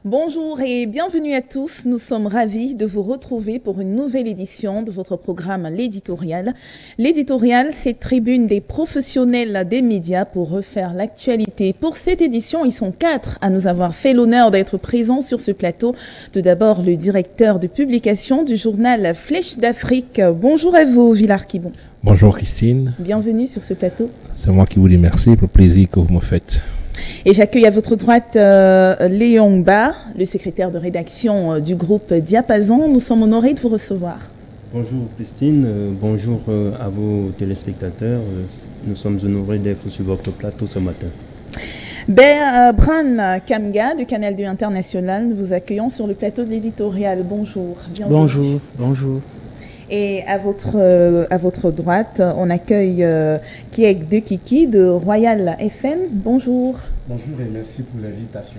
Bonjour et bienvenue à tous. Nous sommes ravis de vous retrouver pour une nouvelle édition de votre programme L'éditorial. L'éditorial, c'est tribune des professionnels des médias pour refaire l'actualité. Pour cette édition, ils sont 4 à nous avoir fait l'honneur d'être présents sur ce plateau. Tout d'abord, le directeur de publication du journal Flèche d'Afrique. Bonjour à vous, Villar Kibon. Bonjour Christine. Bienvenue sur ce plateau. C'est moi qui vous dis merci pour le plaisir que vous me faites. Et j'accueille à votre droite Léon Bar, le secrétaire de rédaction du groupe Diapason. Nous sommes honorés de vous recevoir. Bonjour Christine, bonjour à vos téléspectateurs. Nous sommes honorés d'être sur votre plateau ce matin. Bran Kamga de Canal 2 International, nous vous accueillons sur le plateau de l'éditorial. Bonjour. Bienvenue. Bonjour, bonjour. Et à votre droite, on accueille Kiek de Kiki de Royal FM. Bonjour. Bonjour et merci pour l'invitation.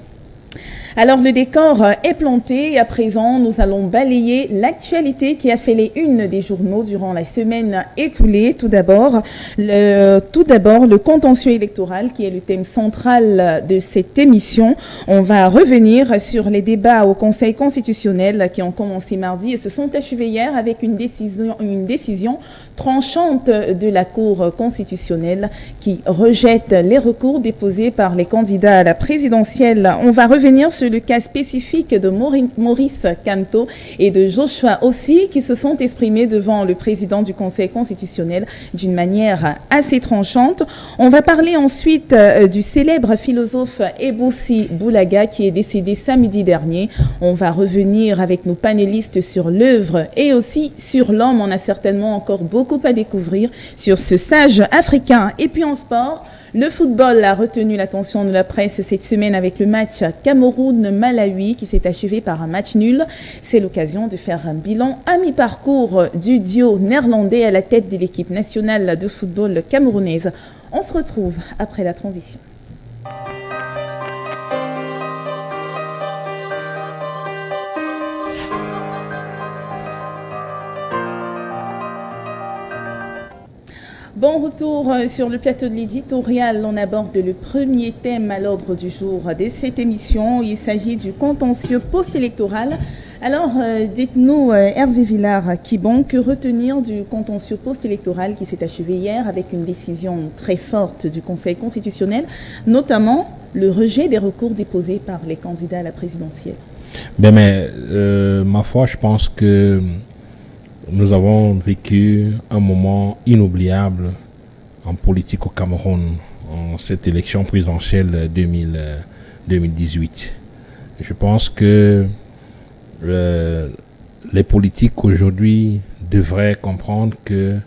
Alors le décor est planté et à présent nous allons balayer l'actualité qui a fait les unes des journaux durant la semaine écoulée. Tout d'abord le contentieux électoral qui est le thème central de cette émission. On va revenir sur les débats au Conseil constitutionnel qui ont commencé mardi et se sont achevés hier avec une décision tranchante de la Cour constitutionnelle qui rejette les recours déposés par les candidats à la présidentielle. On va revenir sur le cas spécifique de Maurice Kamto et de Joshua aussi qui se sont exprimés devant le président du Conseil constitutionnel d'une manière assez tranchante. On va parler ensuite du célèbre philosophe Eboussi Boulaga qui est décédé samedi dernier. On va revenir avec nos panélistes sur l'œuvre et aussi sur l'homme. On a certainement encore beaucoup à découvrir sur ce sage africain. Et puis en sport, le football a retenu l'attention de la presse cette semaine avec le match Cameroun-Malawi qui s'est achevé par un match nul. C'est l'occasion de faire un bilan à mi-parcours du duo néerlandais à la tête de l'équipe nationale de football camerounaise. On se retrouve après la transition. Bon retour sur le plateau de l'éditorial. On aborde le premier thème à l'ordre du jour de cette émission. Il s'agit du contentieux post-électoral. Alors, dites-nous, Hervé Villar-Kibon, que retenir du contentieux post-électoral qui s'est achevé hier avec une décision très forte du Conseil constitutionnel, notamment le rejet des recours déposés par les candidats à la présidentielle? Ma foi, je pense que nous avons vécu un moment inoubliable en politique au Cameroun, en cette élection présidentielle 2018. Je pense que les politiques aujourd'hui devraient comprendre que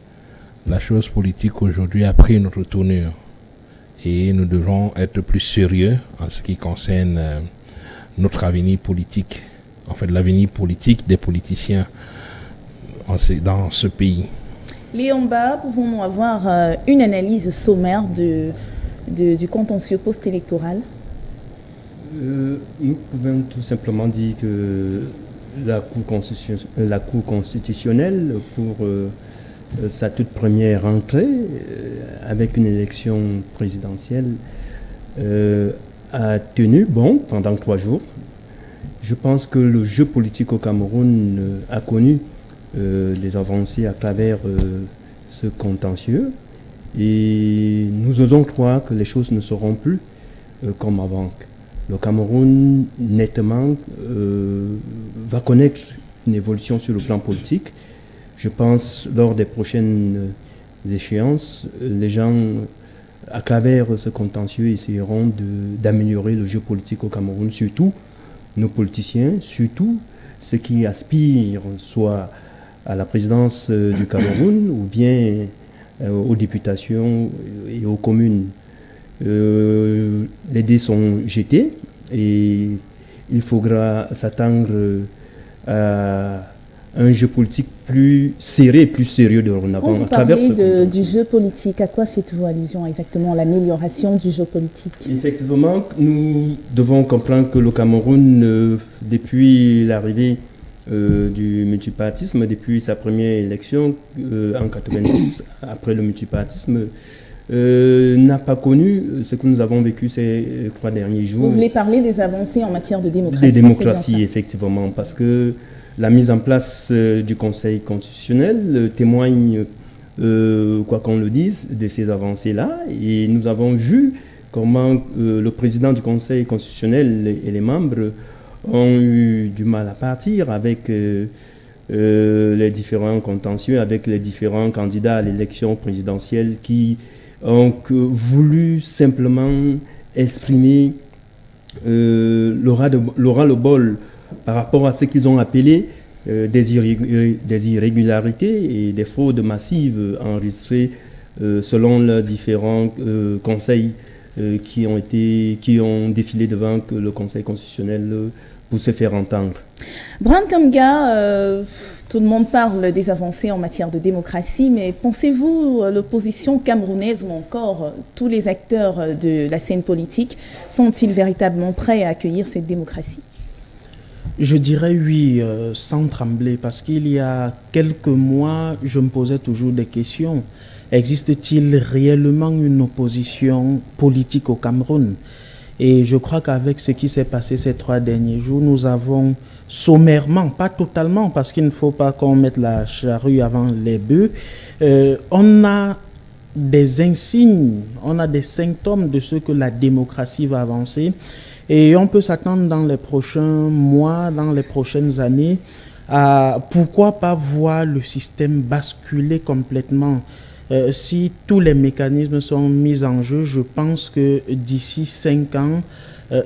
la chose politique aujourd'hui a pris une autre tournure et nous devons être plus sérieux en ce qui concerne notre avenir politique, en fait l'avenir politique des politiciens dans ce pays. Léon Ba, pouvons-nous avoir une analyse sommaire du contentieux post-électoral? Nous pouvons tout simplement dire que la Cour constitutionnelle, pour sa toute première entrée, avec une élection présidentielle, a tenu bon pendant 3 jours. Je pense que le jeu politique au Cameroun a connu des avancées à travers ce contentieux et nous osons croire que les choses ne seront plus comme avant. Le Cameroun nettement va connaître une évolution sur le plan politique. Je pense lors des prochaines échéances, les gens à travers ce contentieux essayeront d'améliorer le jeu politique au Cameroun, surtout nos politiciens, surtout ceux qui aspirent soit à la présidence du Cameroun ou bien aux députations et aux communes. Les dés sont jetés et il faudra s'attendre à un jeu politique plus serré, plus sérieux dorénavant. Quand vous parlez du jeu politique, à quoi faites-vous allusion exactement, l'amélioration du jeu politique? Effectivement, nous devons comprendre que le Cameroun, depuis l'arrivée du multipartisme, depuis sa première élection en 92, après le multipartisme, n'a pas connu ce que nous avons vécu ces 3 derniers jours. Vous voulez parler des avancées en matière de démocratie? Des démocraties, effectivement, parce que la mise en place du Conseil constitutionnel témoigne, quoi qu'on le dise, de ces avancées-là. Et nous avons vu comment le président du Conseil constitutionnel et les membres ont eu du mal à partir avec les différents contentieux, avec les différents candidats à l'élection présidentielle qui ont voulu simplement exprimer le ras-le-bol par rapport à ce qu'ils ont appelé des irrégularités et des fraudes massives enregistrées selon les différents conseils qui ont défilé devant le Conseil constitutionnel pour se faire entendre. Brahim Kamga, tout le monde parle des avancées en matière de démocratie, mais pensez-vous l'opposition camerounaise ou encore tous les acteurs de la scène politique sont-ils véritablement prêts à accueillir cette démocratie? Je dirais oui, sans trembler, parce qu'il y a quelques mois, je me posais toujours des questions. Existe-t-il réellement une opposition politique au Cameroun? Et je crois qu'avec ce qui s'est passé ces 3 derniers jours, nous avons sommairement, pas totalement, parce qu'il ne faut pas qu'on mette la charrue avant les bœufs, on a des insignes, on a des symptômes de ce que la démocratie va avancer. Et on peut s'attendre dans les prochains mois, dans les prochaines années, à pourquoi pas voir le système basculer complètement. Si tous les mécanismes sont mis en jeu, je pense que d'ici 5 ans,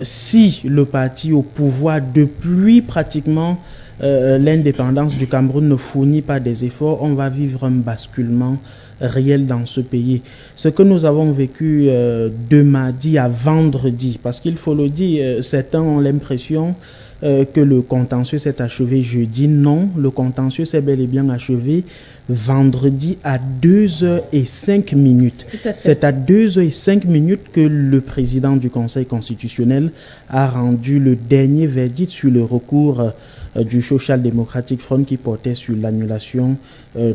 si le parti au pouvoir depuis pratiquement l'indépendance du Cameroun ne fournit pas des efforts, on va vivre un basculement réel dans ce pays. Ce que nous avons vécu de mardi à vendredi, parce qu'il faut le dire, certains ont l'impression que le contentieux s'est achevé jeudi. Non, le contentieux s'est bel et bien achevé vendredi à 2h05. C'est à 2h05 que le président du Conseil constitutionnel a rendu le dernier verdict sur le recours du Social Democratic Front qui portait sur l'annulation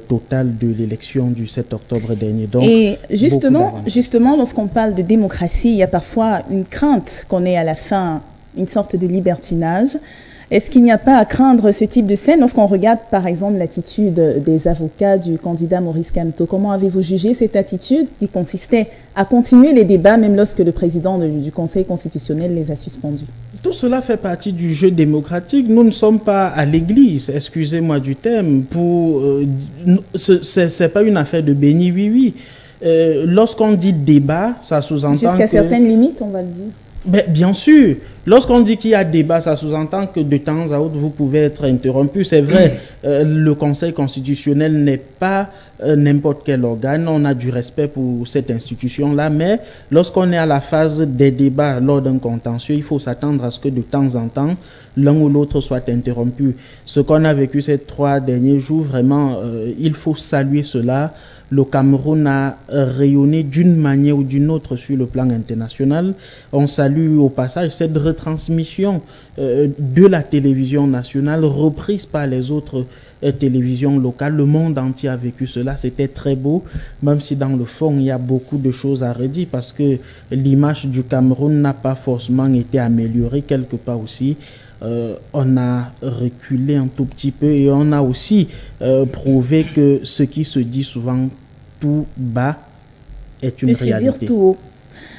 totale de l'élection du 7 octobre dernier. Donc, et justement, lorsqu'on parle de démocratie, il y a parfois une crainte qu'on ait à la fin une sorte de libertinage. Est-ce qu'il n'y a pas à craindre ce type de scène lorsqu'on regarde par exemple l'attitude des avocats du candidat Maurice Kamto? Comment avez-vous jugé cette attitude qui consistait à continuer les débats même lorsque le président du Conseil constitutionnel les a suspendus? Tout cela fait partie du jeu démocratique. Nous ne sommes pas à l'église, excusez-moi du terme. C'est pas une affaire de béni oui. Lorsqu'on dit débat, ça sous-entend jusqu'à certaines limites, on va le dire. Ben, bien sûr, lorsqu'on dit qu'il y a débat, ça sous-entend que de temps à autre, vous pouvez être interrompu. C'est vrai, le Conseil constitutionnel n'est pas n'importe quel organe. On a du respect pour cette institution-là, mais lorsqu'on est à la phase des débats lors d'un contentieux, il faut s'attendre à ce que de temps en temps, l'un ou l'autre soit interrompu. Ce qu'on a vécu ces 3 derniers jours, vraiment, il faut saluer cela. Le Cameroun a rayonné d'une manière ou d'une autre sur le plan international. On salue au passage cette retransmission de la télévision nationale reprise par les autres télévisions locales. Le monde entier a vécu cela. C'était très beau, même si dans le fond, il y a beaucoup de choses à redire parce que l'image du Cameroun n'a pas forcément été améliorée quelque part aussi. On a reculé un tout petit peu et on a aussi prouvé que ce qui se dit souvent tout bas est une réalité. Dire tout haut.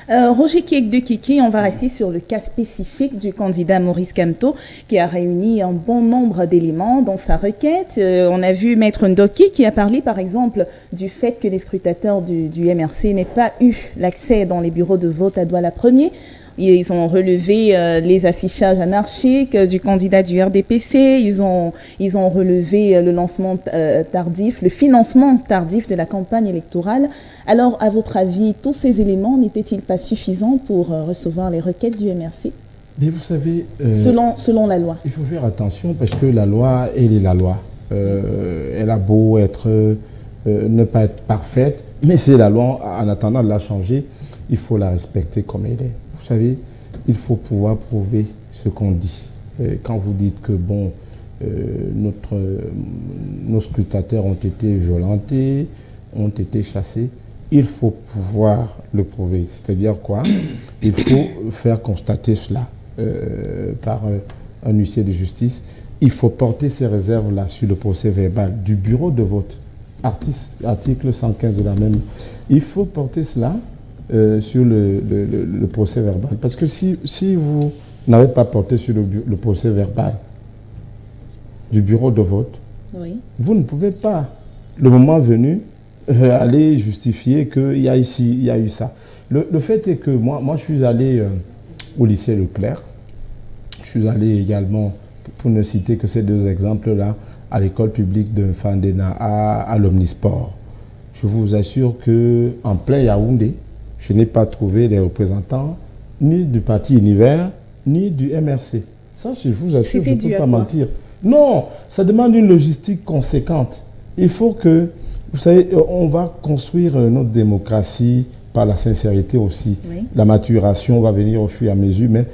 Roger Kiek-de-Kiki, on va rester sur le cas spécifique du candidat Maurice Kamto qui a réuni un bon nombre d'éléments dans sa requête. On a vu Maître Ndoki qui a parlé par exemple du fait que les scrutateurs du MRC n'aient pas eu l'accès dans les bureaux de vote à Douala-Premier. Ils ont relevé les affichages anarchiques du candidat du RDPC. Ils ont relevé le lancement tardif, le financement tardif de la campagne électorale. Alors, à votre avis, tous ces éléments n'étaient-ils pas suffisants pour recevoir les requêtes du MRC? Mais vous savez... selon la loi. Il faut faire attention parce que la loi, elle est la loi. Elle a beau ne pas être parfaite, mais c'est la loi. En attendant de la changer, il faut la respecter comme elle est. Vous savez, il faut pouvoir prouver ce qu'on dit. Quand vous dites que bon, nos scrutateurs ont été violentés, ont été chassés, il faut pouvoir le prouver. C'est-à-dire quoi? Il faut faire constater cela par un huissier de justice. Il faut porter ces réserves-là sur le procès verbal du bureau de vote. Article 115 de la même. Il faut porter cela sur le procès verbal. Parce que si vous n'avez pas porté sur le procès verbal du bureau de vote, Oui. vous ne pouvez pas, le moment venu, aller justifier qu'il y a ici, il y a eu ça. Le fait est que moi je suis allé au lycée Leclerc. Je suis allé également, pour ne citer que ces deux exemples-là, à l'école publique de Fandena, à l'Omnisport. Je vous assure qu'en plein Yaoundé, je n'ai pas trouvé les représentants ni du parti Univers, ni du MRC. Ça, je vous assure, je ne peux pas mentir. Non, ça demande une logistique conséquente. Il faut que, vous savez, on va construire notre démocratie par la sincérité aussi. Oui. La maturation va venir au fur et à mesure, mais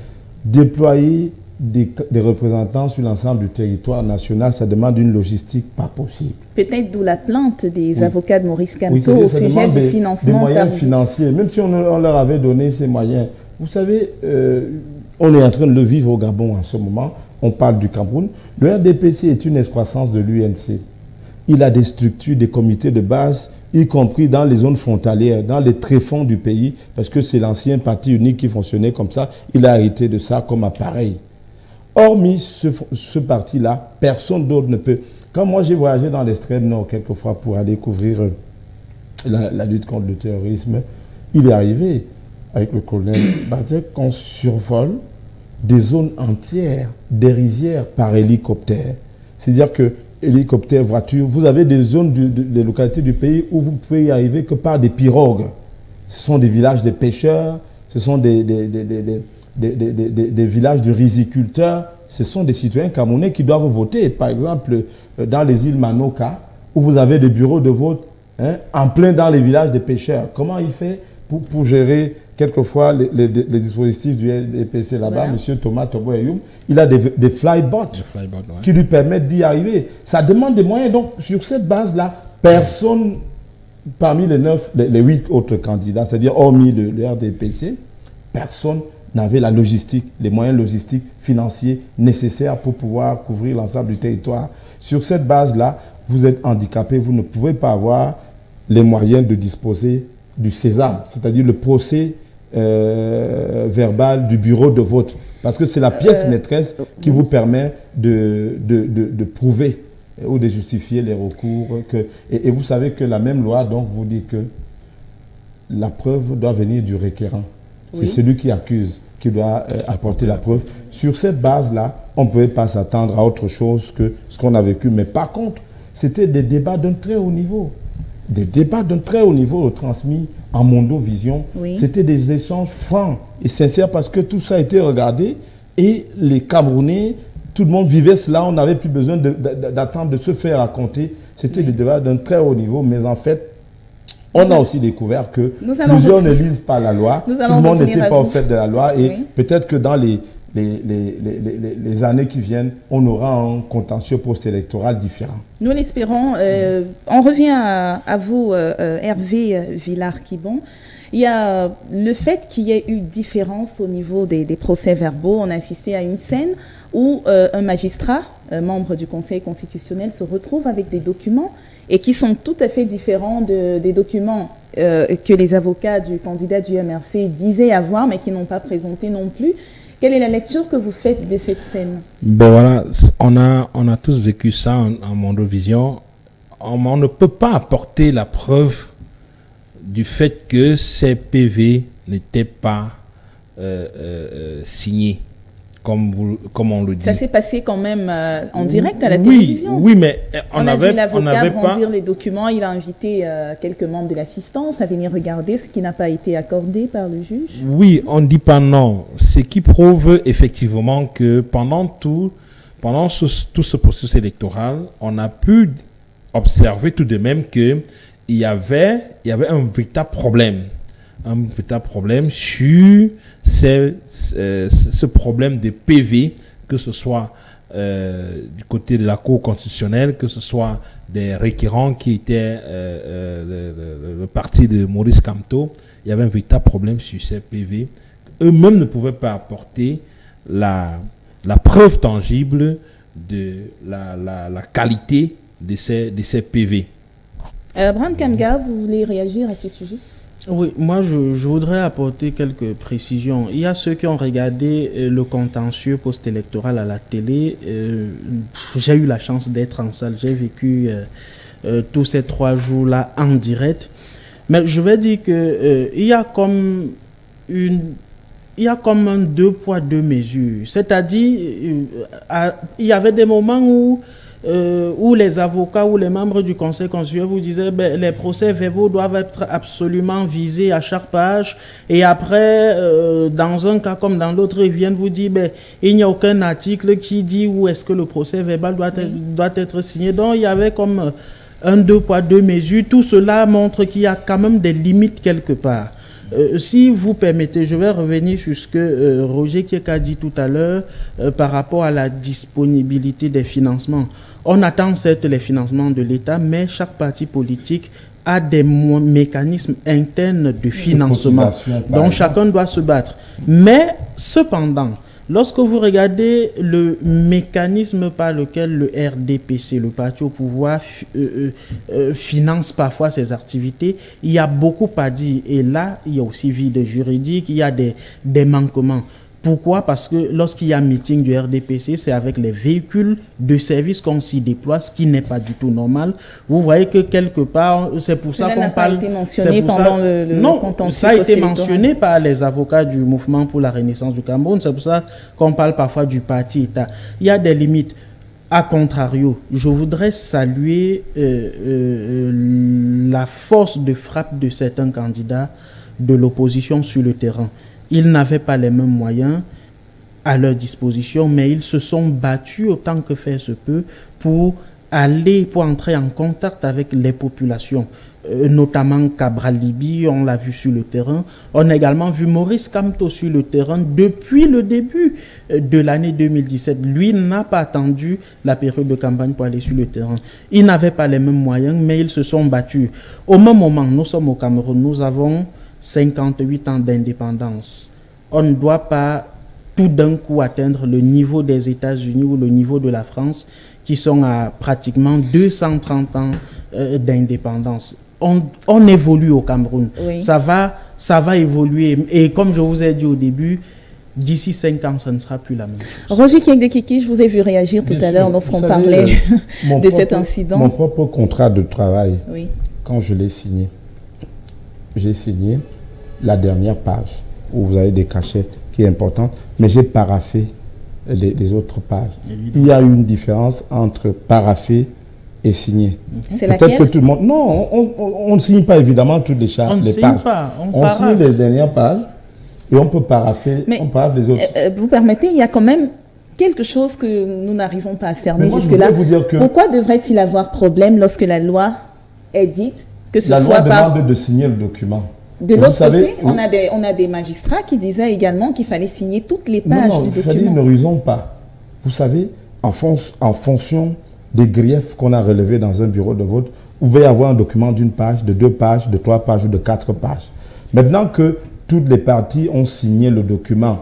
déployer des représentants sur l'ensemble du territoire national, ça demande une logistique pas possible. Peut-être d'où la plainte des avocats de Maurice Kamto au sujet du financement des moyens financiers. Même si on leur avait donné ces moyens. Vous savez, on est en train de le vivre au Gabon en ce moment. On parle du Cameroun. Le RDPC est une excroissance de l'UNC. Il a des structures, des comités de base, y compris dans les zones frontalières, dans les tréfonds du pays, parce que c'est l'ancien parti unique qui fonctionnait comme ça. Il a hérité de ça comme appareil. Hormis ce parti-là, personne d'autre ne peut. Quand moi j'ai voyagé dans l'extrême nord quelquefois pour aller couvrir la lutte contre le terrorisme, il est arrivé avec le colonel Badek qu'on survole des zones entières, des rizières par hélicoptère. C'est-à-dire que hélicoptère, voiture, vous avez des zones des localités du pays où vous ne pouvez y arriver que par des pirogues. Ce sont des villages de pêcheurs, ce sont des villages de riziculteurs, ce sont des citoyens camerounais qui doivent voter. Par exemple, dans les îles Manoka, où vous avez des bureaux de vote en plein dans les villages de pêcheurs. Comment il fait pour gérer quelquefois les dispositifs du LDPC là-bas, voilà. M. Thomas Tobo-Ayoum, il a des flybots qui lui permettent d'y arriver. Ça demande des moyens. Donc, sur cette base-là, personne parmi les 8 autres candidats, c'est-à-dire hormis le RDPC, personne n'avait la logistique, les moyens logistiques, financiers nécessaires pour pouvoir couvrir l'ensemble du territoire. Sur cette base-là, vous êtes handicapé, vous ne pouvez pas avoir les moyens de disposer du sésame, c'est-à-dire le procès verbal du bureau de vote. Parce que c'est la pièce maîtresse qui vous permet de prouver ou de justifier les recours. Et vous savez que la même loi donc, vous dit que la preuve doit venir du requérant. Oui. C'est celui qui accuse qui doit apporter la preuve. Sur cette base-là, on ne pouvait pas s'attendre à autre chose que ce qu'on a vécu. Mais par contre, c'était des débats d'un très haut niveau. Des débats d'un très haut niveau transmis en Mondovision. Oui. C'était des échanges francs et sincères parce que tout ça a été regardé et les Camerounais, tout le monde vivait cela. On n'avait plus besoin d'attendre de se faire raconter. C'était des débats d'un très haut niveau, mais en fait, on a aussi découvert que plusieurs ne lisent pas la loi. Tout le monde n'était pas au fait de la loi et peut-être que dans les années qui viennent, on aura un contentieux post-électoral différent. Nous l'espérons. On revient à vous, Hervé Villard-Kibon. Il y a le fait qu'il y ait eu différence au niveau des procès-verbaux. On a assisté à une scène où un magistrat, membre du Conseil constitutionnel, se retrouve avec des documents et qui sont tout à fait différents des documents que les avocats du candidat du MRC disaient avoir, mais qui n'ont pas présenté non plus. Quelle est la lecture que vous faites de cette scène? Ben voilà, on a tous vécu ça en Mondovision. On ne peut pas apporter la preuve du fait que ces PV n'étaient pas signés, comme on le dit. Ça s'est passé quand même en direct à la télévision. Oui, mais on a vu l'avocat brandir les documents. Il a invité quelques membres de l'assistance à venir regarder, ce qui n'a pas été accordé par le juge. Oui, on ne dit pas non. Ce qui prouve effectivement que pendant tout ce processus électoral, on a pu observer tout de même qu'il y avait un véritable problème. Un véritable problème sur ce problème de PV, que ce soit du côté de la Cour constitutionnelle, que ce soit des requérants qui étaient le le parti de Maurice Kamto, il y avait un véritable problème sur ces PV. Eux-mêmes ne pouvaient pas apporter la preuve tangible de la qualité de ces PV. Brand Kamga, vous voulez réagir à ce sujet? Oui, moi je voudrais apporter quelques précisions. Il y a ceux qui ont regardé le contentieux post-électoral à la télé. J'ai eu la chance d'être en salle, j'ai vécu tous ces 3 jours-là en direct. Mais je vais dire que il y a comme un 2 poids 2 mesures. C'est-à-dire, il y avait des moments où les avocats ou les membres du conseil constitutionnel vous disaient les procès-verbaux doivent être absolument visés à chaque page, et après, dans un cas comme dans l'autre, ils viennent vous dire il n'y a aucun article qui dit où est-ce que le procès-verbal doit être signé. Donc, il y avait comme un 2 poids 2 mesures. Tout cela montre qu'il y a quand même des limites quelque part. Si vous permettez, je vais revenir sur ce que Roger Kiek a dit tout à l'heure par rapport à la disponibilité des financements. On attend certes les financements de l'État, mais chaque parti politique a des mécanismes internes de financement. Donc chacun doit se battre. Mais cependant, lorsque vous regardez le mécanisme par lequel le RDPC, le parti au pouvoir, finance parfois ses activités, il y a beaucoup à dire. Et là, il y a aussi vide juridique, il y a des manquements. Pourquoi? Parce que lorsqu'il y a meeting du RDPC, c'est avec les véhicules de service qu'on s'y déploie, ce qui n'est pas du tout normal. Vous voyez que quelque part, c'est pour ça qu'on parle... Ça n'a pas été mentionné pendant le contentieux. Ça a été mentionné par les avocats du mouvement pour la renaissance du Cameroun. C'est pour ça qu'on parle parfois du parti État. Il y a des limites. A contrario, je voudrais saluer la force de frappe de certains candidats de l'opposition sur le terrain. Ils n'avaient pas les mêmes moyens à leur disposition, mais ils se sont battus autant que faire se peut pour entrer en contact avec les populations, notamment Cabral Libi, on l'a vu sur le terrain. On a également vu Maurice Kamto sur le terrain depuis le début de l'année 2017. Lui n'a pas attendu la période de campagne pour aller sur le terrain. Ils n'avaient pas les mêmes moyens, mais ils se sont battus. Au même moment, nous sommes au Cameroun, nous avons 58 ans d'indépendance. On ne doit pas tout d'un coup atteindre le niveau des États-Unis ou le niveau de la France, qui sont à pratiquement 230 ans d'indépendance. On évolue au Cameroun. Oui. Ça va évoluer. Et comme je vous ai dit au début, d'ici 5 ans, ça ne sera plus la même chose. Roger Kiek de Kiki, je vous ai vu réagir tout à l'heure lorsqu'on parlait de cet incident. Mon propre contrat de travail, oui. Quand je l'ai signé, j'ai signé la dernière page où vous avez des cachets qui est importante, mais j'ai paraphé les autres pages. Il y a une différence entre parapher et signer. C'est laquelle? Peut-être que tout le monde... Non, on ne signe pas évidemment toutes les pages. On signe les dernières pages et on peut parapher, on paraphe les autres. Vous permettez, il y a quand même quelque chose que nous n'arrivons pas à cerner jusque-là. Pourquoi devrait-il avoir problème lorsque la loi est dite que ce soit pas... La loi demande de signer le document. De l'autre côté, on a des magistrats qui disaient également qu'il fallait signer toutes les pages du document. Ne rusons pas. Vous savez, en fonction des griefs qu'on a relevés dans un bureau de vote, vous pouvez avoir un document d'1 page, de 2 pages, de 3 pages ou de 4 pages. Maintenant que toutes les parties ont signé le document,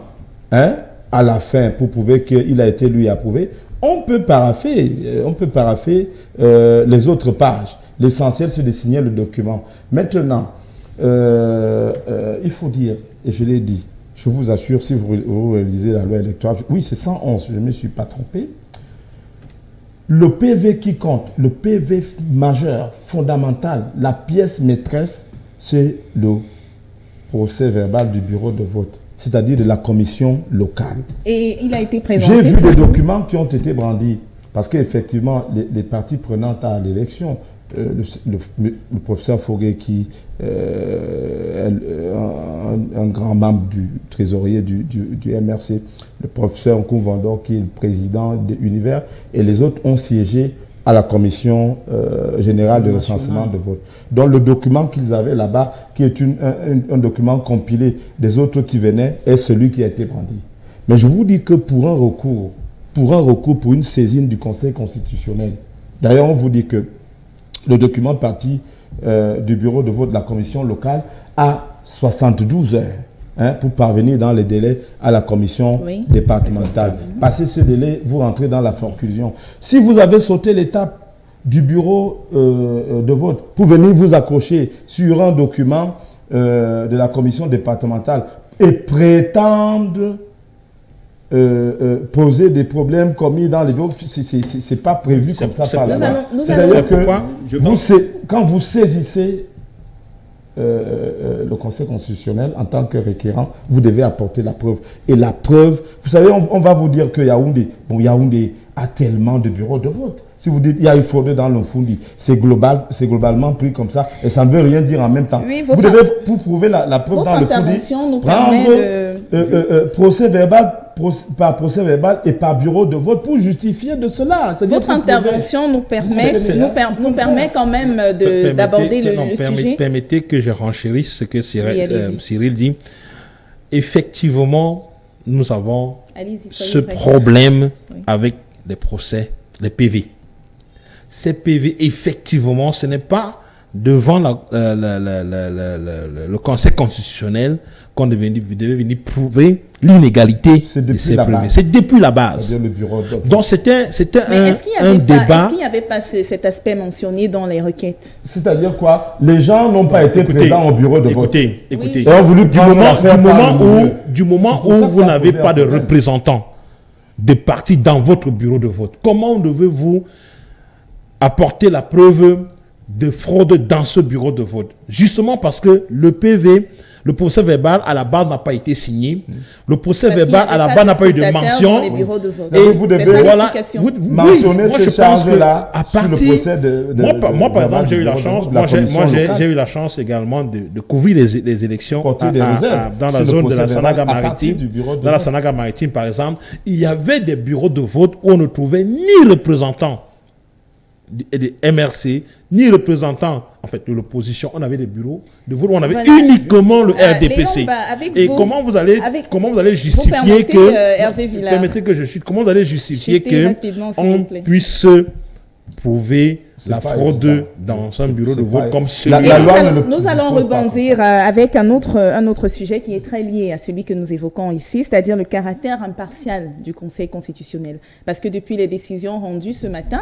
à la fin, pour prouver qu'il a été lui approuvé, on peut parapher les autres pages. L'essentiel, c'est de signer le document. Maintenant, il faut dire, et je l'ai dit, je vous assure, si vous réalisez la loi électorale, oui, c'est 111, je ne me suis pas trompé. Le PV qui compte, le PV majeur, fondamental, la pièce maîtresse, c'est le procès verbal du bureau de vote, c'est-à-dire de la commission locale. Et il a été présenté. J'ai vu des documents qui ont été brandis, parce qu'effectivement, les parties prenantes à l'élection, le professeur Foguet, qui est un grand membre du trésorier du MRC, le professeur Nkouvandor, qui est le président de l'univers, et les autres ont siégé à la commission générale de recensement de vote. Donc le document qu'ils avaient là-bas, qui est un document compilé des autres qui venaient, est celui qui a été brandi. Mais je vous dis que pour un recours, pour une saisine du Conseil constitutionnel, d'ailleurs on vous dit que le document parti du bureau de vote de la commission locale à 72 heures pour parvenir dans les délais à la commission départementale. Passé ce délai, vous rentrez dans la conclusion. Si vous avez sauté l'étape du bureau de vote pour venir vous accrocher sur un document de la commission départementale et prétendre poser des problèmes commis dans les bureaux, c'est pas prévu comme ça par la loi. C'est-à-dire que quand vous saisissez le Conseil constitutionnel en tant que requérant, vous devez apporter la preuve. Et la preuve, vous savez, on va vous dire que Yaoundé a tellement de bureaux de vote. Si vous dites il y a une fraude dans l'Onfundi, c'est globalement pris comme ça et ça ne veut rien dire en même temps. Oui, vous devez, pour prouver la preuve dans l'Onfundi, prendre procès verbal par procès verbal et par bureau de vote pour justifier de cela. Votre intervention nous permet quand même d'aborder le sujet. Permettez que je renchérisse ce que Cyril dit. Effectivement, nous avons ce problème avec les procès, les PV. Ces PV, effectivement, ce n'est pas devant le Conseil constitutionnel qu'on devait venir prouver l'inégalité de ces PV. C'est depuis la base. Donc c'était un débat. Est-ce qu'il n'y avait pas cet aspect mentionné dans les requêtes? C'est-à-dire quoi? Les gens n'ont pas été présents au bureau de vote. Écoutez, du moment où vous n'avez pas de représentants de partis dans votre bureau de vote, comment devez-vous apporter la preuve de fraude dans ce bureau de vote? Justement parce que le PV, le procès verbal à la base n'a pas été signé. Le procès verbal à la base n'a pas eu de mention. Et vous devez mentionner ces charges-là sur le procès de moi, par exemple, j'ai eu la chance. J'ai eu la chance également de couvrir les élections dans la zone de la Sanaga Maritime. Dans la Sanaga Maritime, par exemple, il y avait des bureaux de vote où on ne trouvait ni représentants des MRC, ni représentants en fait de l'opposition. On avait des bureaux de vote où on avait uniquement le RDPC. Et comment vous allez justifier que permettez que je chute, comment vous allez justifier que on puisse prouver la fraude dans un bureau de vote comme celui-là? Nous allons rebondir avec un autre sujet qui est très lié à celui que nous évoquons ici, c'est-à-dire le caractère impartial du Conseil constitutionnel. Parce que depuis les décisions rendues ce matin,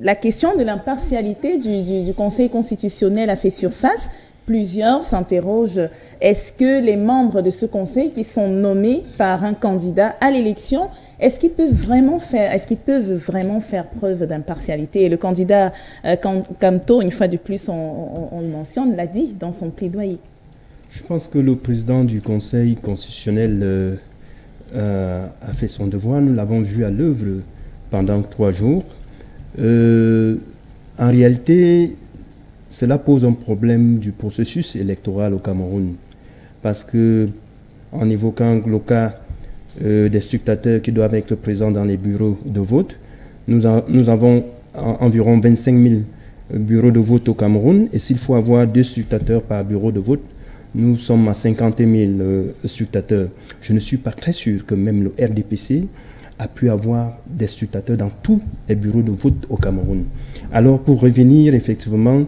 la question de l'impartialité du Conseil constitutionnel a fait surface. Plusieurs s'interrogent, est-ce que les membres de ce conseil qui sont nommés par un candidat à l'élection, est-ce qu'ils peuvent vraiment faire preuve d'impartialité? Et le candidat Kamto, une fois de plus, on le mentionne, l'a dit dans son plaidoyer. Je pense que le président du Conseil constitutionnel a fait son devoir. Nous l'avons vu à l'œuvre pendant 3 jours. En réalité, cela pose un problème du processus électoral au Cameroun. Parce que, en évoquant le cas des scrutateurs qui doivent être présents dans les bureaux de vote, nous avons environ 25 000 bureaux de vote au Cameroun. Et s'il faut avoir 2 scrutateurs par bureau de vote, nous sommes à 50 000 scrutateurs. Je ne suis pas très sûr que même le RDPC a pu avoir des scrutateurs dans tous les bureaux de vote au Cameroun. Alors, pour revenir effectivement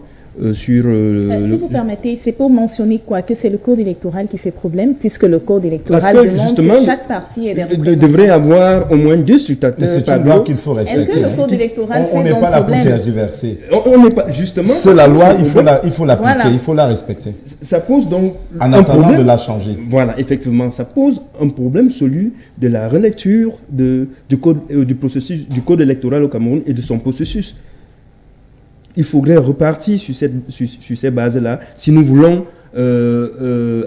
sur... si vous permettez, c'est pour mentionner quoi? Que c'est le code électoral qui fait problème, puisque le code électoral demande que chaque parti ait des représentants. Devrait avoir au moins 2 scrutateurs. C'est une loi qu'il faut respecter. Est-ce que le code électoral fait donc problème? On n'est pas là pour tergiverser. On n'est pas, justement... C'est la loi, il faut l'appliquer, voilà. Il faut la respecter. Ça pose donc en attendant de la changer. Voilà, effectivement, ça pose un problème, celui de la relecture du processus, du code électoral au Cameroun et de son processus. Il faudrait repartir sur ces bases-là si nous voulons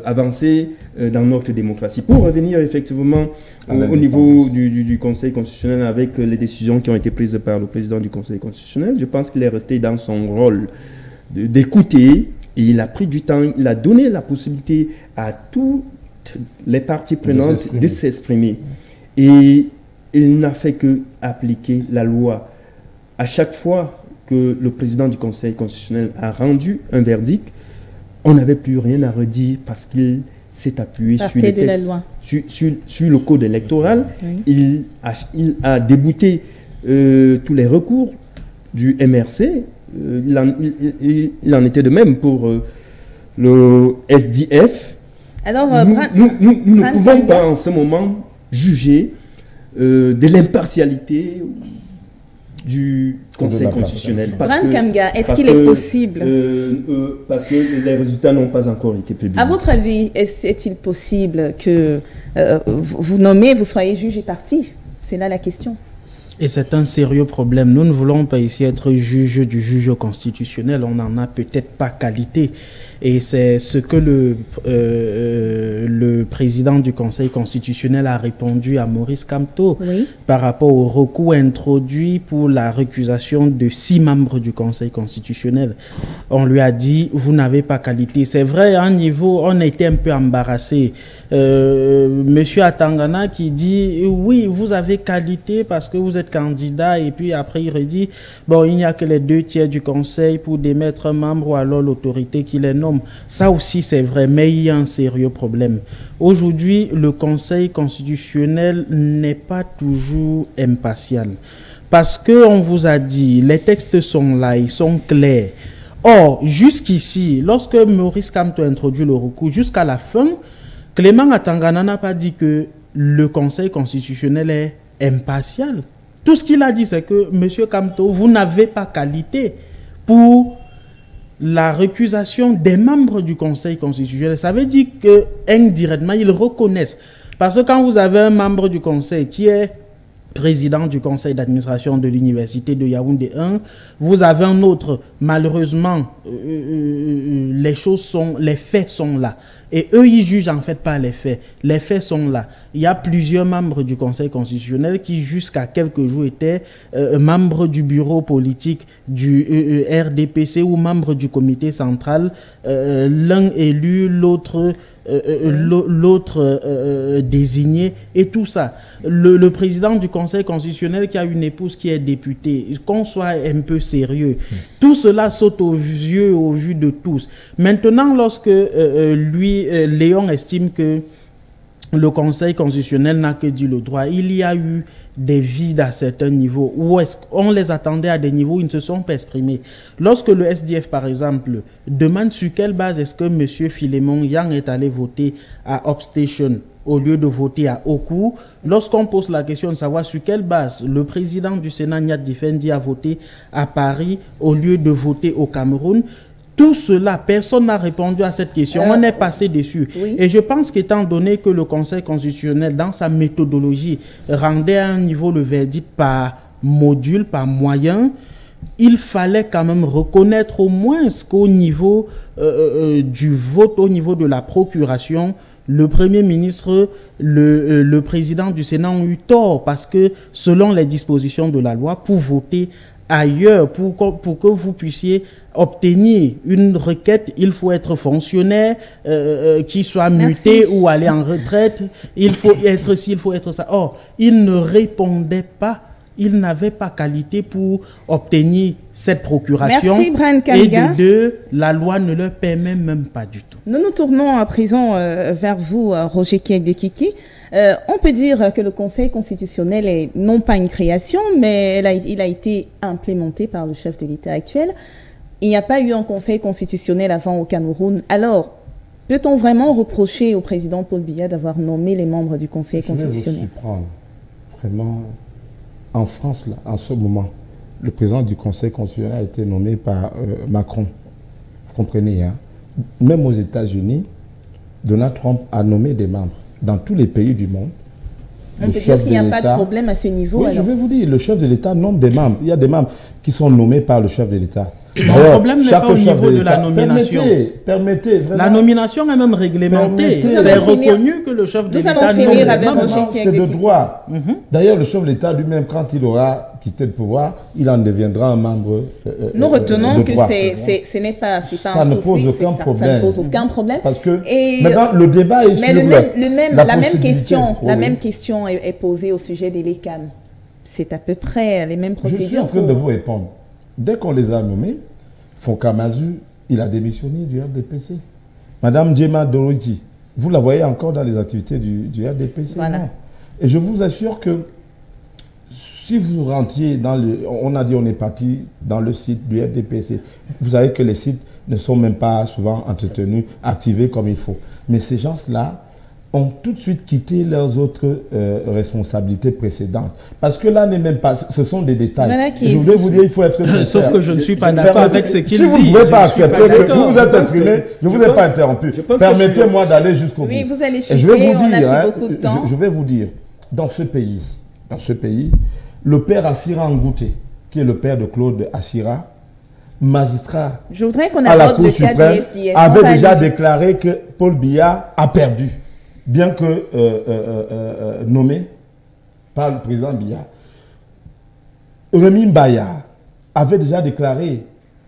avancer dans notre démocratie. Pour revenir effectivement au niveau du Conseil constitutionnel avec les décisions qui ont été prises par le président du Conseil constitutionnel, je pense qu'il est resté dans son rôle d'écouter et il a pris du temps, il a donné la possibilité à toutes les parties prenantes de s'exprimer. Et il n'a fait que appliquer la loi. À chaque fois que le président du Conseil constitutionnel a rendu un verdict, on n'avait plus rien à redire parce qu'il s'est appuyé sur les textes, sur le code électoral. Oui. Il a débouté tous les recours du MRC il en était de même pour le SDF. Alors, nous ne pouvons pas en ce moment juger de l'impartialité du Conseil constitutionnel. Bran Kamga, est-ce qu'il est possible parce que les résultats n'ont pas encore été publiés. À votre avis, est-il possible que vous nommez, vous soyez juge et parti? C'est là la question. Et c'est un sérieux problème. Nous ne voulons pas ici être juge du juge constitutionnel. On n'en a peut-être pas qualité. Et c'est ce que le président du Conseil constitutionnel a répondu à Maurice Kamto par rapport au recours introduit pour la récusation de 6 membres du Conseil constitutionnel. On lui a dit, vous n'avez pas qualité. C'est vrai, à un niveau, on a été un peu embarrassé. Monsieur Atangana qui dit, oui, vous avez qualité parce que vous êtes candidat, et puis après il redit, bon, il n'y a que les 2/3 du Conseil pour démettre un membre ou alors l'autorité qui les nomme. Ça aussi c'est vrai, mais il y a un sérieux problème. Aujourd'hui, le Conseil constitutionnel n'est pas toujours impartial. Parce qu'on vous a dit, les textes sont là, ils sont clairs. Or, jusqu'ici, lorsque Maurice Kamto a introduit le recours, jusqu'à la fin, Clément Atangana n'a pas dit que le Conseil constitutionnel est impartial. Tout ce qu'il a dit, c'est que, Monsieur Kamto, vous n'avez pas qualité pour la récusation des membres du Conseil constitutionnel. Ça veut dire que, indirectement, ils reconnaissent. Parce que quand vous avez un membre du Conseil qui est président du conseil d'administration de l'université de Yaoundé 1, vous avez un autre, malheureusement, les faits sont là. Et eux, ils jugent en fait pas les faits. Les faits sont là. Il y a plusieurs membres du Conseil constitutionnel qui, jusqu'à quelques jours, étaient membres du bureau politique du RDPC ou membres du comité central, l'un élu, l'autre désigné, et tout ça. Le président du Conseil constitutionnel qui a une épouse qui est députée, qu'on soit un peu sérieux. Tout cela saute aux yeux, au vu de tous. Maintenant, lorsque Léon estime que le Conseil constitutionnel n'a que dit le droit, il y a eu des vides à certains niveaux, où on les attendait à des niveaux où ils ne se sont pas exprimés. Lorsque le SDF, par exemple, demande sur quelle base est-ce que M. Philémon Yang est allé voter à Upstation au lieu de voter à Oku, lorsqu'on pose la question de savoir sur quelle base le président du Sénat, Nyat Difendi, a voté à Paris au lieu de voter au Cameroun, tout cela, personne n'a répondu à cette question. On est passé dessus. Oui. Et je pense qu'étant donné que le Conseil constitutionnel, dans sa méthodologie, rendait à un niveau le verdict par module, par moyen, il fallait quand même reconnaître au moins qu'au niveau du vote, au niveau de la procuration, le Premier ministre, le président du Sénat ont eu tort parce que selon les dispositions de la loi, pour voter ailleurs, pour que vous puissiez obtenir une requête, il faut être fonctionnaire, qui soit muté ou aller en retraite, il faut être ci, il faut être ça. Or, il ne répondait pas, il n'avait pas qualité pour obtenir cette procuration. Merci, Bran Kamga. Et de deux, la loi ne le permet même pas du tout. Nous nous tournons à présent vers vous, Roger Kiekdekiki. On peut dire que le Conseil constitutionnel est non pas une création, mais il a été implémenté par le chef de l'État actuel. Il n'y a pas eu un Conseil constitutionnel avant au Cameroun. Alors, peut-on vraiment reprocher au président Paul Biya d'avoir nommé les membres du Conseil constitutionnel? Je vais vous surprendre. Vraiment, en France, là, en ce moment, le président du Conseil constitutionnel a été nommé par Macron. Vous comprenez, hein? Même aux États-Unis, Donald Trump a nommé des membres. Dans tous les pays du monde. On peut dire qu'il n'y a pas de problème à ce niveau. Oui, alors. Je vais vous dire, le chef de l'État nomme des membres. Il y a des membres qui sont nommés par le chef de l'État. Le problème n'est pas au niveau de la nomination. Permettez, vraiment. La nomination est même réglementée. C'est reconnu que le chef de l'État nomme des membres. C'est de droit. D'ailleurs, le chef de l'État lui-même, quand il aura quitté le pouvoir, il en deviendra un membre Nous retenons que ce n'est pas ça ne pose aucun problème. Ça ne pose aucun problème. Parce que maintenant, le débat est sur la même question est posée au sujet des LECAN. C'est à peu près les mêmes procédures. Je suis en train de vous répondre. Dès qu'on les a nommés, Fonkamazu, il a démissionné du RDPC. Madame Djema Doroti, vous la voyez encore dans les activités du RDPC. Voilà. Non. Et je vous assure que si vous rentiez dans le... On a dit on est parti dans le site du RDPC. Vous savez que les sites ne sont même pas souvent entretenus, activés comme il faut. Mais ces gens-là ont tout de suite quitté leurs autres responsabilités précédentes. Parce que là n'est même pas... Ce sont des détails. Voilà je voudrais vous dire, il faut être sincère. Sauf que je ne suis pas d'accord avec ce qu'il dit. Si vous ne pouvez pas accepter que vous vous êtes exprimé, je ne vous ai pas interrompu. Permettez-moi d'aller jusqu'au bout. Oui, vous allez chuter, je vais vous dire, on a pris beaucoup de temps. Je vais vous dire, dans ce pays, le père Assira Ngouté, qui est le père de Claude Assira, magistrat je voudrais qu'on à la aborde Cour le cas suprême, du SDF. avait déjà déclaré que Paul Biya a perdu, bien que nommé par le président Biya. Rémi Mbaya avait déjà déclaré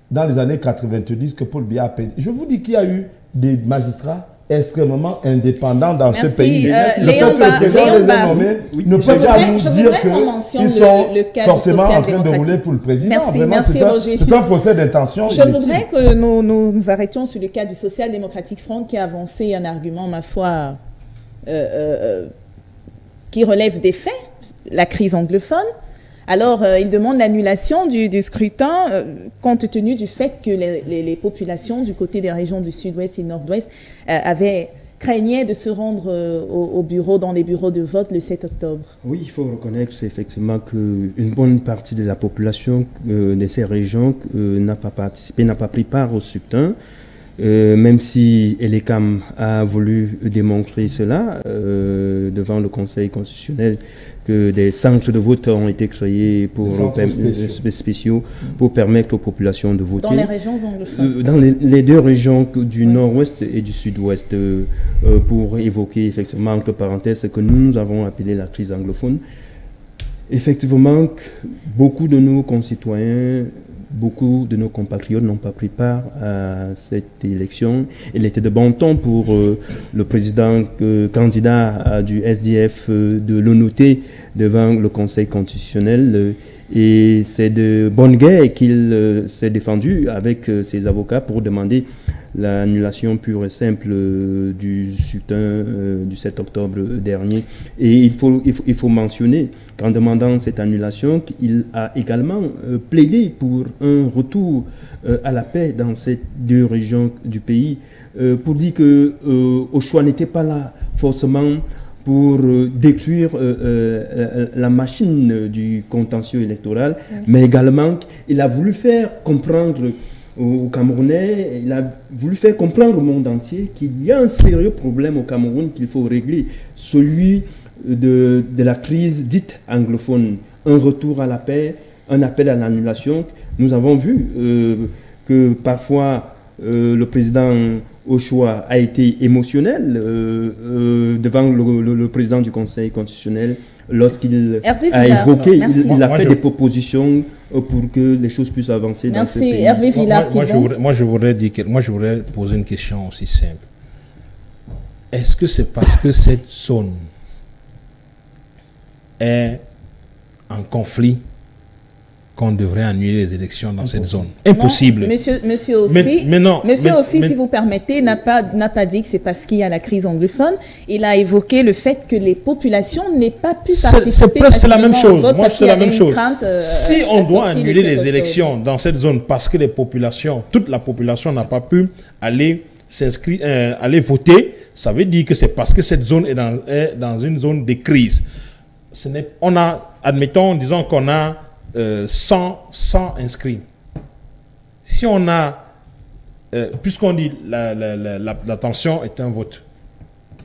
dans les années 90 que Paul Biya a perdu. Je vous dis qu'il y a eu des magistrats extrêmement indépendants dans ce pays. Le fait que le président les ait nommés ne peut pas nous dire qu'ils sont forcément en train de rouler pour le président. Merci Roger. C'est un procès d'intention. Je voudrais que nous arrêtions sur le cas du Social Democratic Front qui a avancé un argument, ma foi, qui relève des faits, la crise anglophone. Alors, il demande l'annulation du scrutin compte tenu du fait que les populations du côté des régions du sud-ouest et nord-ouest craignaient de se rendre dans les bureaux de vote le 7 octobre. Oui, il faut reconnaître effectivement qu'une bonne partie de la population de ces régions n'a pas participé, n'a pas pris part au scrutin. Même si Elekam a voulu démontrer cela devant le Conseil constitutionnel, que des centres de vote ont été créés spéciaux pour permettre aux populations de voter. Dans les régions anglophones. Dans les deux régions du nord-ouest et du sud-ouest, pour évoquer effectivement, entre parenthèses, ce que nous avons appelé la crise anglophone. Effectivement, beaucoup de nos concitoyens, beaucoup de nos compatriotes n'ont pas pris part à cette élection. Il était de bon ton pour le président candidat du SDF de le noter devant le Conseil constitutionnel. Et c'est de bonne guerre qu'il s'est défendu avec ses avocats pour demander l'annulation pure et simple du scrutin du 7 octobre dernier. Et il faut mentionner qu'en demandant cette annulation, il a également plaidé pour un retour à la paix dans ces deux régions du pays, pour dire que Oshoa n'était pas là forcément pour détruire la machine du contentieux électoral, mais également il a voulu faire comprendre aux Camerounais, il a voulu faire comprendre au monde entier qu'il y a un sérieux problème au Cameroun qu'il faut régler, celui de la crise dite anglophone, un retour à la paix, un appel à l'annulation. Nous avons vu que parfois le président Oshoa a été émotionnel devant le président du Conseil constitutionnel lorsqu'il a évoqué, il a fait des propositions pour que les choses puissent avancer dans ce pays. Hervé Villard. Moi, je voudrais poser une question aussi simple. Est-ce que c'est parce que cette zone est en conflit qu'on devrait annuler les élections dans cette zone? Impossible. Non, monsieur aussi, si vous permettez, n'a pas dit que c'est parce qu'il y a la crise anglophone. Il a évoqué le fait que les populations n'aient pas pu participer. C'est presque la même chose. Moi, c'est la même chose. Si on doit annuler les élections dans cette zone parce que toute la population n'a pas pu aller s'inscrire, aller voter, ça veut dire que c'est parce que cette zone est dans une zone de crise. Disons qu'on a 100 inscrits. Si on a, puisqu'on dit l'abstention est un vote.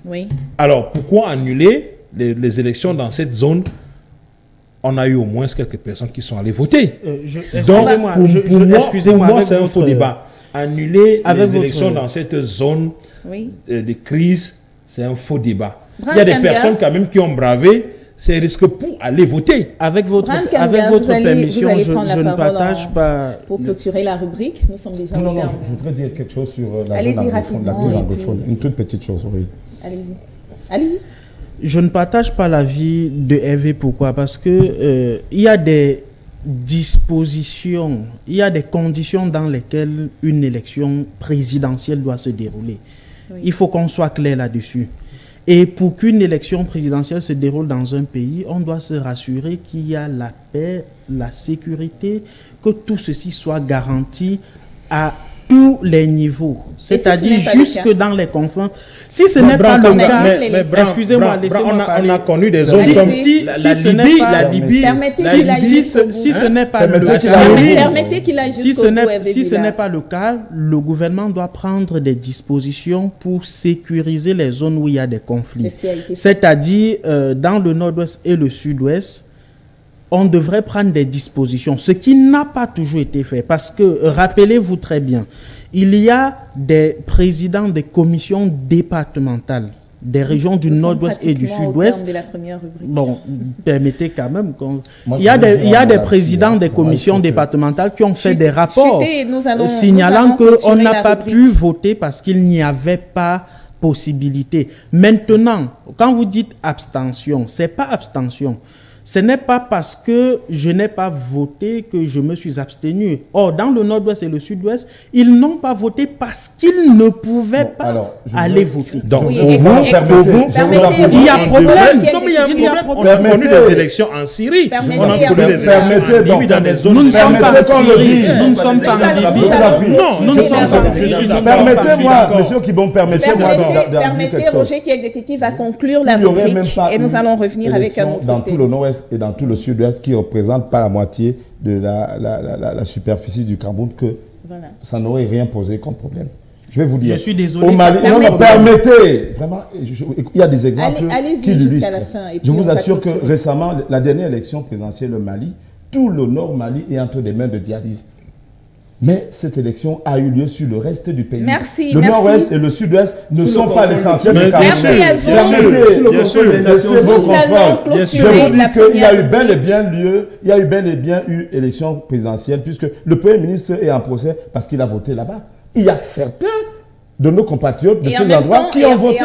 Oui. Alors pourquoi annuler les élections dans cette zone? On a eu au moins quelques personnes qui sont allées voter. Excusez-moi, pour moi c'est un faux débat. Annuler les élections dans cette zone de crise, c'est un faux débat. Il y a des personnes quand même qui ont bravé ces risques pour aller voter. Avec votre permission, je ne partage pas... Pour clôturer la rubrique, nous sommes déjà... Non, je voudrais dire quelque chose sur la zone anglophone, la crise anglophone. Une toute petite chose, oui. Allez-y. Je ne partage pas l'avis de Hervé. Pourquoi? Parce que il y a des dispositions, il y a des conditions dans lesquelles une élection présidentielle doit se dérouler. Oui. Il faut qu'on soit clair là-dessus. Et pour qu'une élection présidentielle se déroule dans un pays, on doit se rassurer qu'il y a la paix, la sécurité, que tout ceci soit garanti à tous les niveaux, c'est-à-dire jusque dans les confins. Si ce n'est pas le cas, excusez-moi, laissez-moi parler. On a connu des zones comme la Libye. Si ce n'est pas le cas, si ce n'est pas le cas, le gouvernement doit prendre des dispositions pour sécuriser les zones où il y a des conflits. C'est-à-dire dans le nord-ouest et le sud-ouest, on devrait prendre des dispositions, ce qui n'a pas toujours été fait. Parce que, rappelez-vous très bien, il y a des présidents des commissions départementales des régions du nord-ouest et du sud-ouest. Bon, permettez quand même. Il y a des présidents des commissions départementales qui ont fait des rapports signalant qu'on n'a pas pu voter parce qu'il n'y avait pas possibilité. Maintenant, quand vous dites abstention, ce n'est pas abstention. Ce n'est pas parce que je n'ai pas voté que je me suis abstenu. Or, dans le nord-ouest et le sud-ouest, ils n'ont pas voté parce qu'ils ne pouvaient pas aller voter. Donc, oui, pour vous, il y a problème. On a connu des élections en Syrie. On a connu des élections en Libye dans des zones. Nous ne sommes pas en Syrie. Nous ne sommes pas en Libye. Non, nous ne sommes pas en Syrie. Permettez-moi, monsieur Kibon, permettez-moi de dire quelque chose. Roger qui va conclure la rubrique et nous allons revenir avec un autre dans tout le nord-ouest et dans tout le sud-ouest qui représente pas la moitié de la superficie du Cameroun, que ça n'aurait rien posé comme problème. Je vais vous dire. Je suis désolé. Au Mali, permettez. Vraiment, il y a des exemples qui l'illustrent. Je vous assure que récemment, la dernière élection présidentielle au Mali, tout le nord Mali est entre les mains de djihadistes. Mais cette élection a eu lieu sur le reste du pays. Merci. Le nord-ouest et le sud-ouest ne sont pas l'essentiel du Cameroun. Merci à vous. Bien sûr. Je vous dis qu'il y a eu bel et bien eu élection présidentielle, puisque le Premier ministre est en procès parce qu'il a voté là-bas. Il y a certains de nos compatriotes de ces endroits qui ont voté.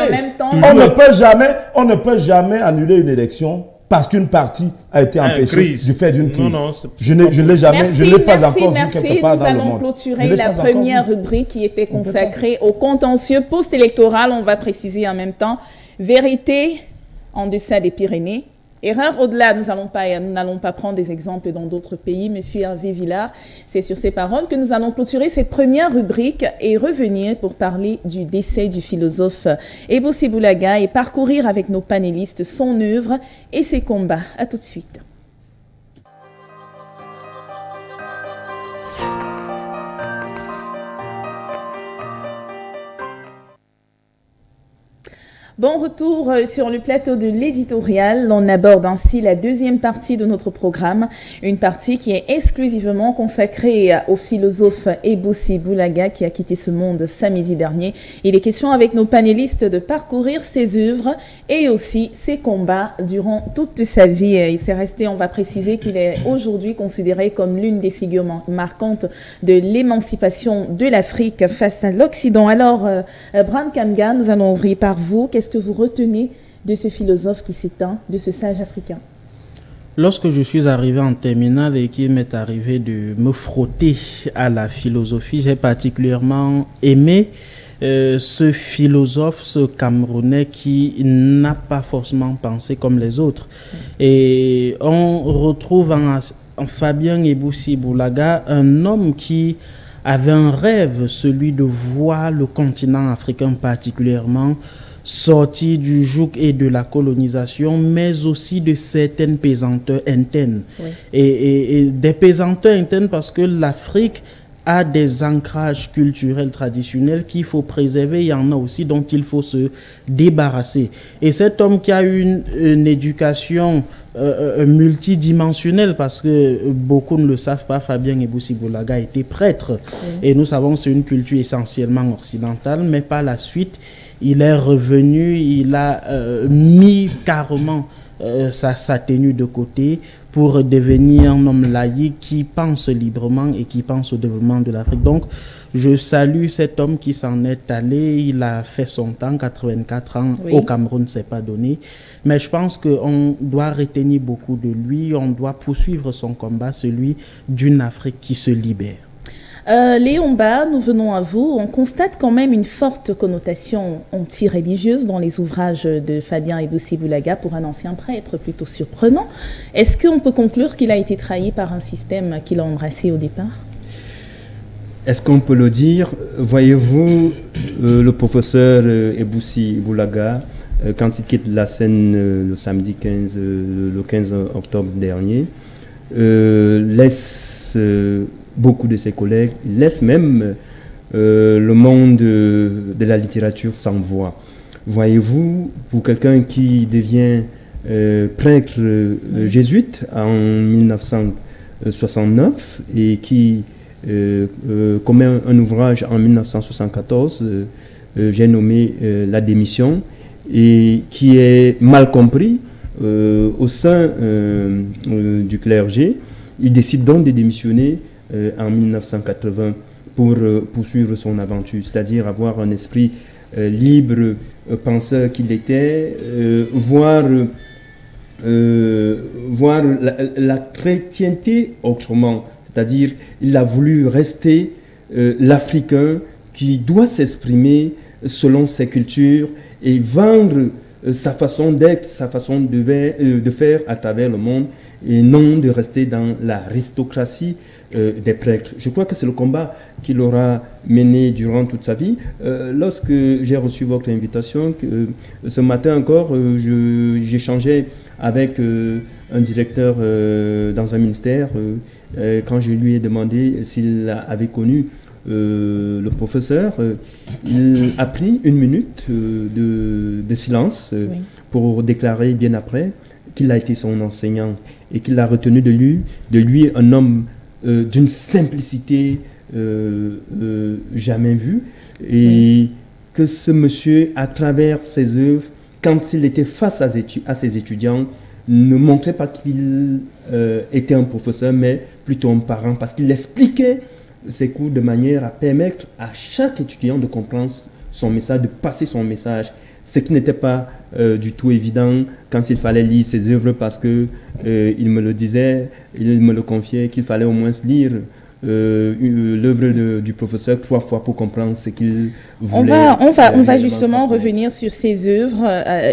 On ne peut jamais annuler une élection parce qu'une partie a été empêchée du fait d'une crise. Je ne l'ai jamais, je ne l'ai pas encore vu quelque part dans le monde. Nous allons clôturer la première rubrique qui était consacrée au contentieux post-électoral. On va préciser en même temps, vérité en deçà des Pyrénées. Erreur au-delà, nous n'allons pas prendre des exemples dans d'autres pays. Monsieur Hervé Villard, c'est sur ces paroles que nous allons clôturer cette première rubrique et revenir pour parler du décès du philosophe Ebossi Boulaga et parcourir avec nos panélistes son œuvre et ses combats. À tout de suite. Bon retour sur le plateau de l'éditorial. On aborde ainsi la deuxième partie de notre programme, une partie qui est exclusivement consacrée au philosophe Ebossi Boulaga qui a quitté ce monde samedi dernier. Il est question avec nos panélistes de parcourir ses œuvres et aussi ses combats durant toute sa vie. Il s'est resté, on va préciser qu'il est aujourd'hui considéré comme l'une des figures marquantes de l'émancipation de l'Afrique face à l'Occident. Alors, Bran Kamga, nous allons ouvrir par vous. Qu'est-ce que vous retenez de ce philosophe qui s'éteint, de ce sage africain? Lorsque je suis arrivé en terminale et qu'il m'est arrivé de me frotter à la philosophie, j'ai particulièrement aimé ce philosophe, ce Camerounais qui n'a pas forcément pensé comme les autres. Et on retrouve en Fabien Ebossi Boulaga un homme qui avait un rêve, celui de voir le continent africain particulièrement sorti du joug et de la colonisation, mais aussi de certaines pesanteurs internes. Oui. Et des pesanteurs internes parce que l'Afrique a des ancrages culturels traditionnels qu'il faut préserver. Il y en a aussi dont il faut se débarrasser. Et cet homme qui a eu une éducation multidimensionnelle, parce que beaucoup ne le savent pas, Fabien Ebossi Boulaga était prêtre. Oui. Et nous savons que c'est une culture essentiellement occidentale, mais par la suite, il est revenu, il a mis carrément sa tenue de côté pour devenir un homme laïque qui pense librement et qui pense au développement de l'Afrique. Donc, je salue cet homme qui s'en est allé. Il a fait son temps, 84 ans, oui. Au Cameroun, ne s'est pas donné. Mais je pense qu'on doit retenir beaucoup de lui. On doit poursuivre son combat, celui d'une Afrique qui se libère. Léon Ba, nous venons à vous. On constate quand même une forte connotation anti-religieuse dans les ouvrages de Fabien Ebousi-Boulaga pour un ancien prêtre, plutôt surprenant. Est-ce qu'on peut conclure qu'il a été trahi par un système qu'il a embrassé au départ? Est-ce qu'on peut le dire? Voyez-vous, le professeur Ebousi-Boulaga, quand il quitte la scène le samedi 15 octobre dernier, laisse beaucoup de ses collègues, laisse même le monde de la littérature sans voix. Voyez-vous, pour quelqu'un qui devient prêtre jésuite en 1969 et qui commet un ouvrage en 1974, j'ai nommé La démission, et qui est mal compris au sein du clergé, il décide donc de démissionner en 1980 pour poursuivre son aventure, c'est-à-dire avoir un esprit libre, penseur qu'il était, voir la chrétienté autrement. C'est-à-dire, il a voulu rester l'Africain qui doit s'exprimer selon ses cultures et vendre sa façon d'être, sa façon de faire à travers le monde, et non de rester dans l'aristocratie des prêtres. Je crois que c'est le combat qu'il aura mené durant toute sa vie. Lorsque j'ai reçu votre invitation, ce matin encore, j'échangeais avec un directeur dans un ministère, quand je lui ai demandé s'il avait connu le professeur, il a pris une minute de silence pour déclarer bien après qu'il a été son enseignant et qu'il a retenu de lui un homme d'une simplicité jamais vue, et que ce monsieur, à travers ses œuvres, quand il était face à ses étudiants, ne montrait pas qu'il était un professeur, mais plutôt un parent, parce qu'il expliquait ses cours de manière à permettre à chaque étudiant de comprendre son message, de passer son message, ce qui n'était pas du tout évident quand il fallait lire ses œuvres, parce que il me le disait, il me le confiait, qu'il fallait au moins lire l'œuvre du professeur 3 fois pour comprendre ce qu'il voulait. On va justement revenir sur ses œuvres,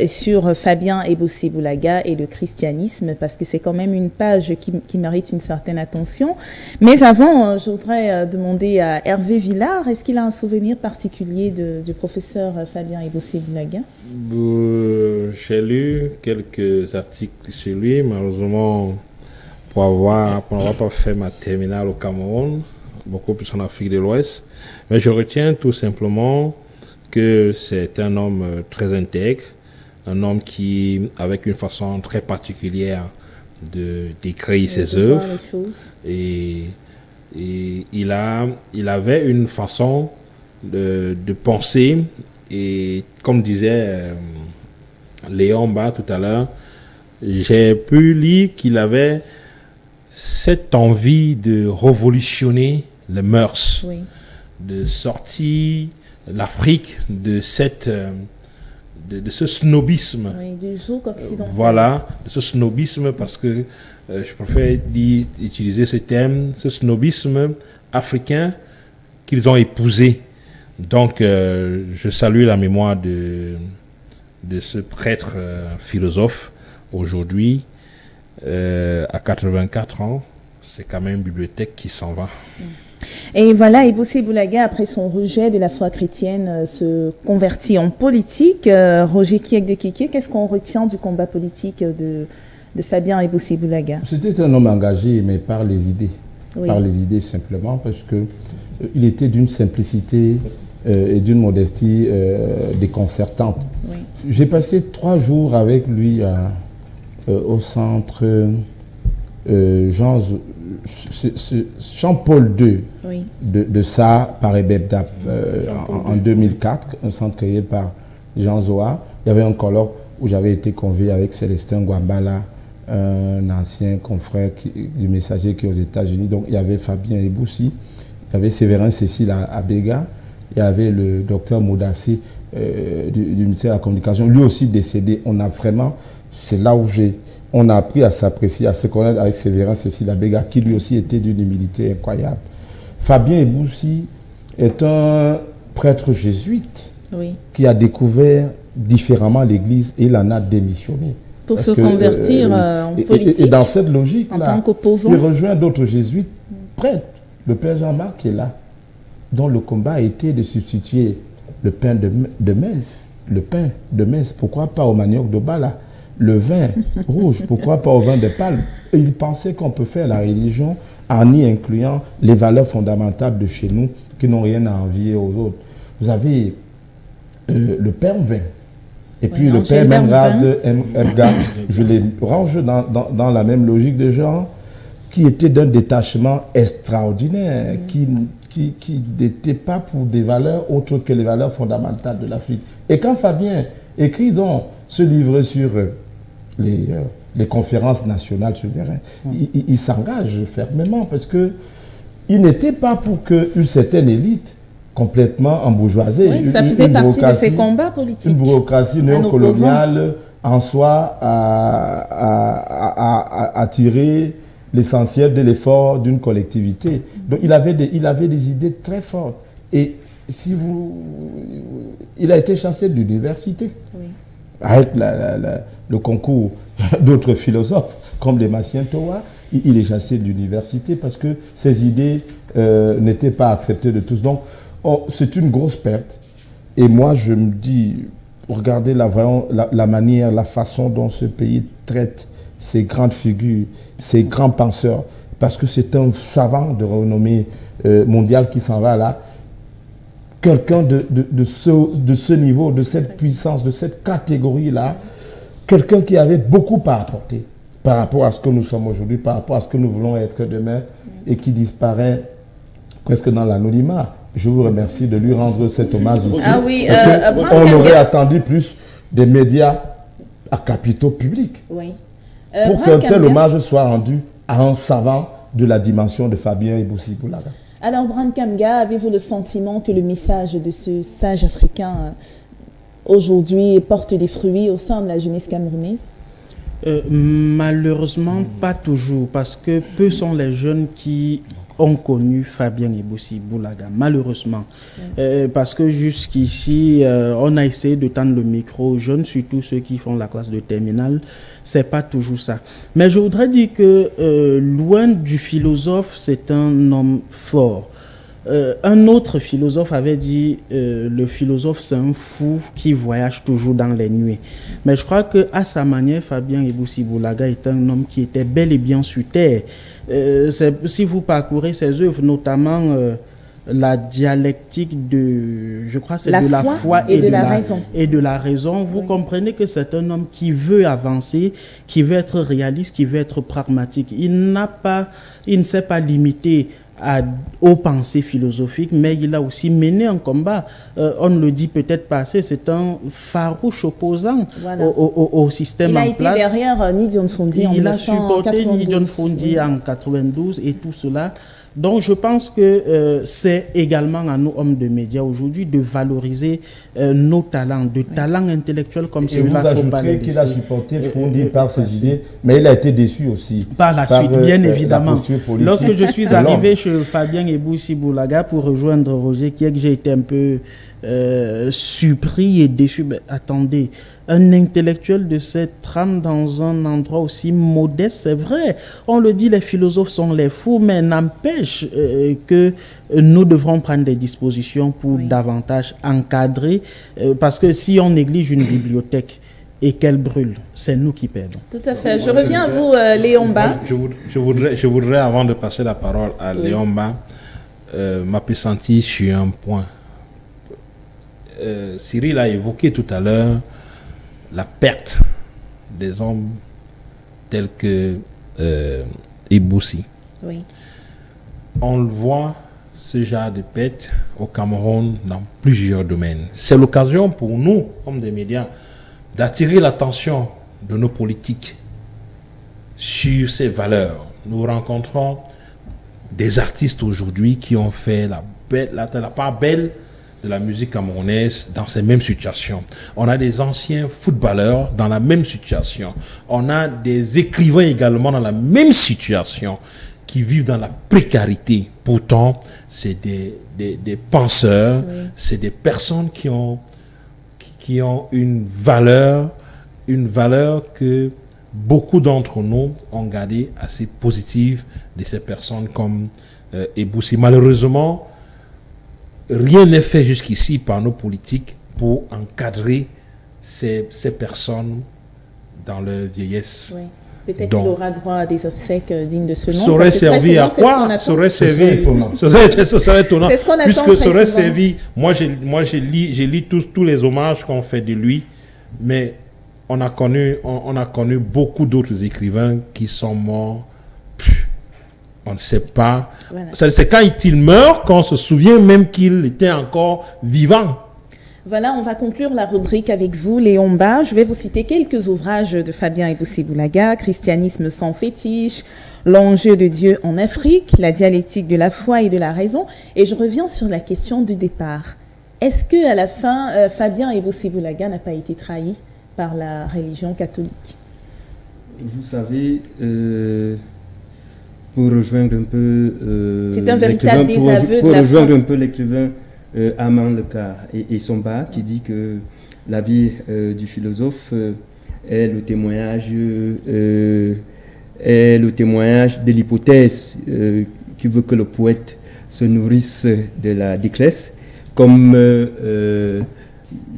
sur Fabien Ebousi-Boulaga et le christianisme, parce que c'est quand même une page qui mérite une certaine attention. Mais avant, je voudrais demander à Hervé Villard, est-ce qu'il a un souvenir particulier du professeur Fabien Ebousi-Boulaga? J'ai lu quelques articles sur lui, malheureusement. Pour n'avoir pas fait ma terminale au Cameroun, beaucoup plus en Afrique de l'Ouest. Mais je retiens tout simplement que c'est un homme très intègre, un homme qui, avec une façon très particulière de d'écrire ses œuvres, et il avait une façon de penser, et comme disait Léon Ba tout à l'heure, j'ai pu lire qu'il avait cette envie de révolutionner les mœurs, de sortir l'Afrique de ce snobisme. Du joug occidental. Voilà, de ce snobisme, parce que je préfère utiliser ce terme, ce snobisme africain qu'ils ont épousé. Donc, je salue la mémoire de ce prêtre philosophe aujourd'hui. À 84 ans, c'est quand même une bibliothèque qui s'en va. Et voilà, Ebousi-Boulaga, après son rejet de la foi chrétienne, se convertit en politique. Roger Kiek-de-Kiki, qu'est-ce qu'on retient du combat politique de Fabien Ebousi-Boulaga? C'était un homme engagé, mais par les idées. Par les idées simplement, parce qu'il était d'une simplicité et d'une modestie déconcertante. J'ai passé 3 jours avec lui au centre Jean-Paul II de Sa Paris-Bebdap en 2004, un centre créé par Jean Zoa. Il y avait un colloque où j'avais été convié avec Célestin Guambala, un ancien confrère du Messager qui est aux États-Unis. Donc il y avait Fabien Ebousi, il y avait Séverin Cécile à Béga, il y avait le docteur Moudassi du ministère de la Communication, lui aussi décédé. On a vraiment, c'est là où on a appris à s'apprécier, à se connaître avec Séverin Cécile Abéga, qui lui aussi était d'une humilité incroyable. Fabien Eboussi est un prêtre jésuite Oui. qui a découvert différemment l'Église et il en a démissionné. Pour se convertir en politique. Et dans cette logique-là, en tant qu'opposant. il rejoint d'autres jésuites prêtres. Le père Jean-Marc est là, dont le combat a été de substituer le pain de messe. Le pain de messe, pourquoi pas au manioc de Bala? Le vin rouge, pourquoi pas au vin de palme? Et il pensait qu'on peut faire la religion en y incluant les valeurs fondamentales de chez nous qui n'ont rien à envier aux autres. Vous avez le père vin. Et puis le père Menrad Edgar, je les range dans la même logique de genre, qui était d'un détachement extraordinaire, qui n'était pas pour des valeurs autres que les valeurs fondamentales de l'Afrique. Et quand Fabien écrit donc ce livre sur les conférences nationales souveraines, il s'engage fermement parce que il n'était pas pour qu'une certaine élite complètement embourgeoisée. Oui, ça faisait partie de ses combats politiques. Une bureaucratie néocoloniale en soi à tirer l'essentiel de l'effort d'une collectivité. Donc il avait des idées très fortes. Et il a été chassé de l'université. Oui. Avec le concours d'autres philosophes, comme les Massien Towa, il est chassé de l'université parce que ses idées n'étaient pas acceptées de tous. Donc, c'est une grosse perte. Et moi, je me dis, regardez la manière, la façon dont ce pays traite ces grandes figures, ces grands penseurs, parce que c'est un savant de renommée mondiale qui s'en va là. Quelqu'un de ce niveau, de cette puissance, de cette catégorie-là, quelqu'un qui avait beaucoup à apporter par rapport à ce que nous sommes aujourd'hui, par rapport à ce que nous voulons être demain, et qui disparaît presque dans l'anonymat. Je vous remercie de lui rendre cet hommage ici. Ah oui, parce qu'on aurait attendu plus des médias à capitaux publics pour qu'un tel hommage soit rendu à un savant de la dimension de Fabien Eboussi Boulaga. Alors, Brand Kamga, avez-vous le sentiment que le message de ce sage africain aujourd'hui porte des fruits au sein de la jeunesse camerounaise? Malheureusement, pas toujours, parce que peu sont les jeunes qui ont connu Fabien Eboussi Boulaga, malheureusement. Parce que jusqu'ici, on a essayé de tendre le micro aux jeunes, surtout ceux qui font la classe de terminale. C'est pas toujours ça. Mais je voudrais dire que loin du philosophe, c'est un homme fort. Un autre philosophe avait dit le philosophe c'est un fou qui voyage toujours dans les nuées. Mais je crois qu'à sa manière, Fabien Eboussi Boulaga est un homme qui était bel et bien sur terre. Si vous parcourez ses œuvres, notamment la dialectique de, je crois, c'est de la foi et de la raison. Vous comprenez que c'est un homme qui veut avancer, qui veut être réaliste, qui veut être pragmatique. Il ne s'est pas limité aux pensées philosophiques, mais il a aussi mené un combat. On ne le dit peut-être pas assez, c'est un farouche opposant au système en place. Il a été derrière Ni John Fondi en 1992. Il a supporté Ni John Fondi en 92 et tout cela. Donc je pense que c'est également à nous, hommes de médias aujourd'hui, de valoriser nos talents, de talents intellectuels comme celui-là. Et vous ajouterez qu'il a supporté Fondi par ses idées, mais il a été déçu aussi. Par la suite, bien évidemment. Lorsque je suis arrivé chez Fabien Eboussi Boulaga pour rejoindre Roger Kiek, j'ai été un peu surpris et déçu. Mais attendez, un intellectuel de cette trame dans un endroit aussi modeste, c'est vrai. On le dit, les philosophes sont les fous, mais n'empêche que nous devrons prendre des dispositions pour davantage encadrer, parce que si on néglige une bibliothèque et qu'elle brûle, c'est nous qui perdons. Tout à fait. Je reviens à vous, Léon Ba. Je voudrais, avant de passer la parole à Léon Ba, m'appesantir sur un point. Cyril a évoqué tout à l'heure la perte des hommes tels que Eboussi. Oui. On le voit, ce genre de perte au Cameroun dans plusieurs domaines. C'est l'occasion pour nous, hommes des médias, d'attirer l'attention de nos politiques sur ces valeurs. Nous rencontrons des artistes aujourd'hui qui ont fait la part belle de la musique camerounaise dans ces mêmes situations. On a des anciens footballeurs dans la même situation. On a des écrivains également dans la même situation qui vivent dans la précarité. Pourtant, c'est des penseurs, oui. C'est des personnes qui ont une valeur que beaucoup d'entre nous ont gardée assez positive de ces personnes comme Eboussi. Malheureusement, rien n'est fait jusqu'ici par nos politiques pour encadrer ces personnes dans leur vieillesse. Oui. Peut-être qu'il aura droit à des obsèques dignes de ce nom. Ça aurait servi à quoi? Ça aurait servi. Ce serait étonnant. C'est ce qu'on attend. Puisque ça aurait servi. Moi, j'ai lu tous les hommages qu'on fait de lui, mais on a connu beaucoup d'autres écrivains qui sont morts. On ne sait pas. Voilà. C'est quand il meurt qu'on se souvient même qu'il était encore vivant. Voilà, on va conclure la rubrique avec vous, Léon Mba. Je vais vous citer quelques ouvrages de Fabien Eboussi-Boulaga: Christianisme sans fétiche, L'enjeu de Dieu en Afrique, La dialectique de la foi et de la raison. Et je reviens sur la question du départ. Est-ce qu'à la fin, Fabien Eboussi-Boulaga n'a pas été trahi par la religion catholique? Vous savez, pour rejoindre un peu... c'est un véritable désaveu de la foi. Pour rejoindre un peu l'écrivain Armand Lecard et Somba, qui dit que la vie du philosophe est le témoignage de l'hypothèse qui veut que le poète se nourrisse de la détresse, comme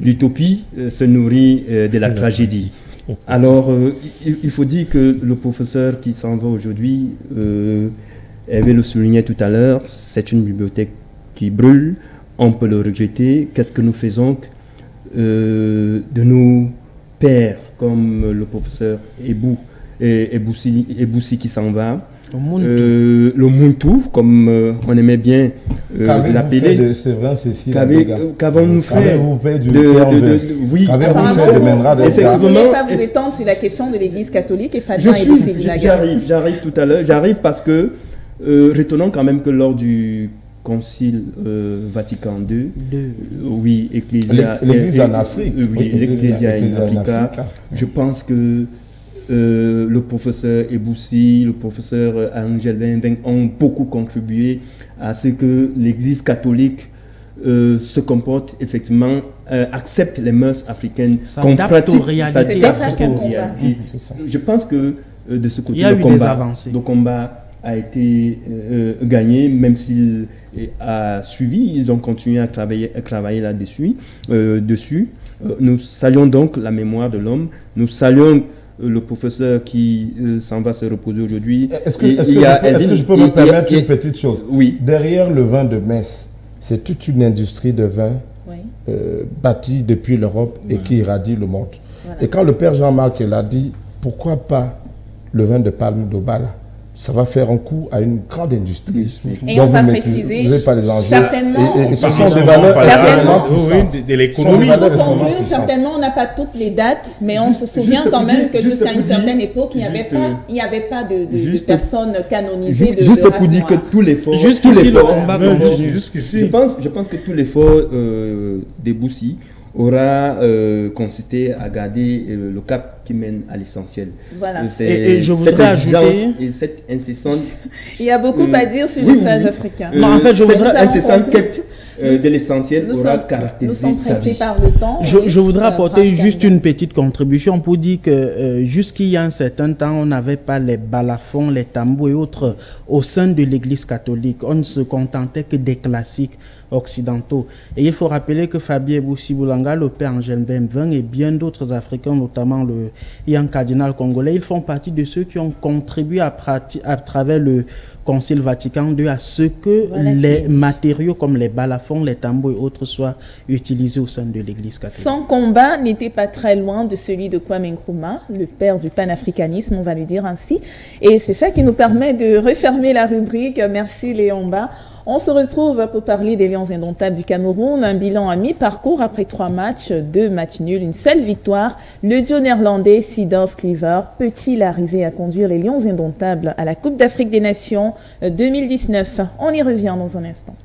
l'utopie se nourrit de la tragédie. Alors, il faut dire que le professeur qui s'en va aujourd'hui, Hervé le soulignait tout à l'heure, c'est une bibliothèque qui brûle. On peut le regretter. Qu'est-ce que nous faisons de nos pères, comme le professeur Eboussi qui s'en va, le Muntu, comme on aimait bien l'appeler. Qu'avons-nous fait oui, effectivement. Vous ne voulez pas vous étendre sur la question de l'Église catholique et Fabien Eboussi-Boulaga? J'arrive tout à l'heure. J'arrive parce que, retenons quand même que lors du Concile Vatican II, oui, l'Église en Afrique, oui, l'Ecclesia in Africa. Je pense que le professeur Eboussi, le professeur Angel Benveng ont beaucoup contribué à ce que l'Église catholique se comporte effectivement, accepte les mœurs africaines, qu'on pratique sa réalité. Je pense que de ce côté, le combat a été gagné, même s'il a suivi, ils ont continué à travailler là-dessus. Nous saluons donc la mémoire de l'homme, nous saluons le professeur qui s'en va se reposer aujourd'hui. Est-ce que je peux me permettre une petite chose? Oui. Derrière le vin de Metz, c'est toute une industrie de vin bâtie depuis l'Europe et qui irradie le monde. Voilà. Et quand le père Jean-Marc l'a dit, pourquoi pas le vin de Palme d'Obala? Ça va faire un coup à une grande industrie. Et on va préciser, certainement, et ce sont des valeurs de l'économie. Pour conclure, certainement, on n'a pas toutes les dates, mais on se souvient quand même que jusqu'à une certaine époque, il n'y avait pas de personnes canonisées de juste pour dire que tout l'effort, jusqu'ici le combat continue. Je pense que tout l'effort d'Eboussi aura consisté à garder le cap qui mène à l'essentiel. Voilà. Et je voudrais ajouter... Et cette incessante... Il y a beaucoup à dire sur le sage africain. En fait, je voudrais... incessante quête de l'essentiel aura caractérisé sa vie. Par le temps. Je voudrais apporter juste une petite contribution pour dire que jusqu'il y a un certain temps, on n'avait pas les balafons, les tambours et autres au sein de l'Église catholique. On ne se contentait que des classiques occidentaux. Et il faut rappeler que Fabien Eboussi-Boulaga, le père Angel Benveng et bien d'autres Africains, notamment le Ian cardinal congolais, ils font partie de ceux qui ont contribué à travers le Concile Vatican II à ce que les matériaux comme les balafons, les tambours et autres soient utilisés au sein de l'Église catholique. Son combat n'était pas très loin de celui de Kwame Nkrumah, le père du panafricanisme, on va le dire ainsi. Et c'est ça qui nous permet de refermer la rubrique. Merci Léon Mba. On se retrouve pour parler des Lions indomptables du Cameroun. Un bilan à mi-parcours après 3 matchs, 2 matchs nuls, une seule victoire. Le duo néerlandais Seedorf Cleaver peut-il arriver à conduire les Lions indomptables à la Coupe d'Afrique des Nations 2019? On y revient dans un instant.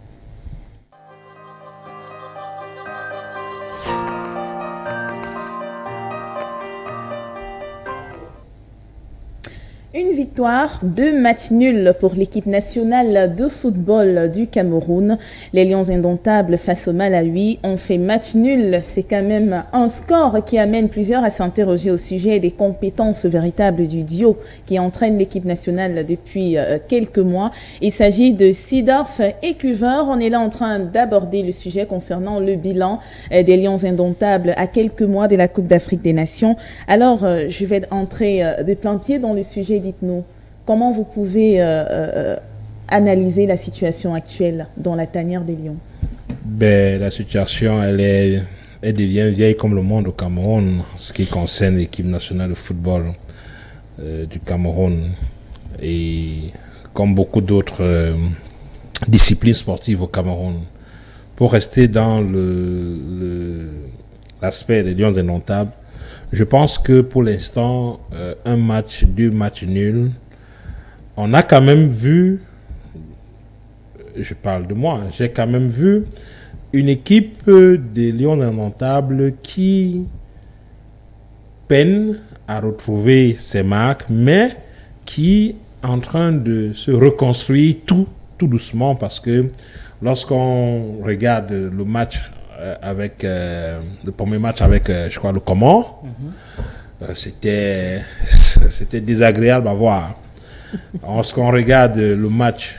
Une victoire, 2 matchs nuls pour l'équipe nationale de football du Cameroun. Les Lions indomptables face au Malawi ont fait match nul. C'est quand même un score qui amène plusieurs à s'interroger au sujet des compétences véritables du duo qui entraîne l'équipe nationale depuis quelques mois. Il s'agit de Seedorf et Kluivert. On est là en train d'aborder le sujet concernant le bilan des Lions indomptables à quelques mois de la Coupe d'Afrique des Nations. Alors, je vais entrer de plein pied dans le sujet. Dites-nous, comment vous pouvez analyser la situation actuelle dans la tanière des Lions? Ben, la situation, elle devient vieille comme le monde au Cameroun, ce qui concerne l'équipe nationale de football du Cameroun. Et comme beaucoup d'autres disciplines sportives au Cameroun. Pour rester dans l'aspect des Lions indomptables, je pense que pour l'instant, un match, 2 matchs nuls, on a quand même vu, je parle de moi, j'ai quand même vu une équipe des Lions indomptables qui peine à retrouver ses marques, mais qui est en train de se reconstruire tout doucement, parce que lorsqu'on regarde le match le premier match avec, je crois, le Comore, c'était désagréable à voir. Lorsqu'on regarde le match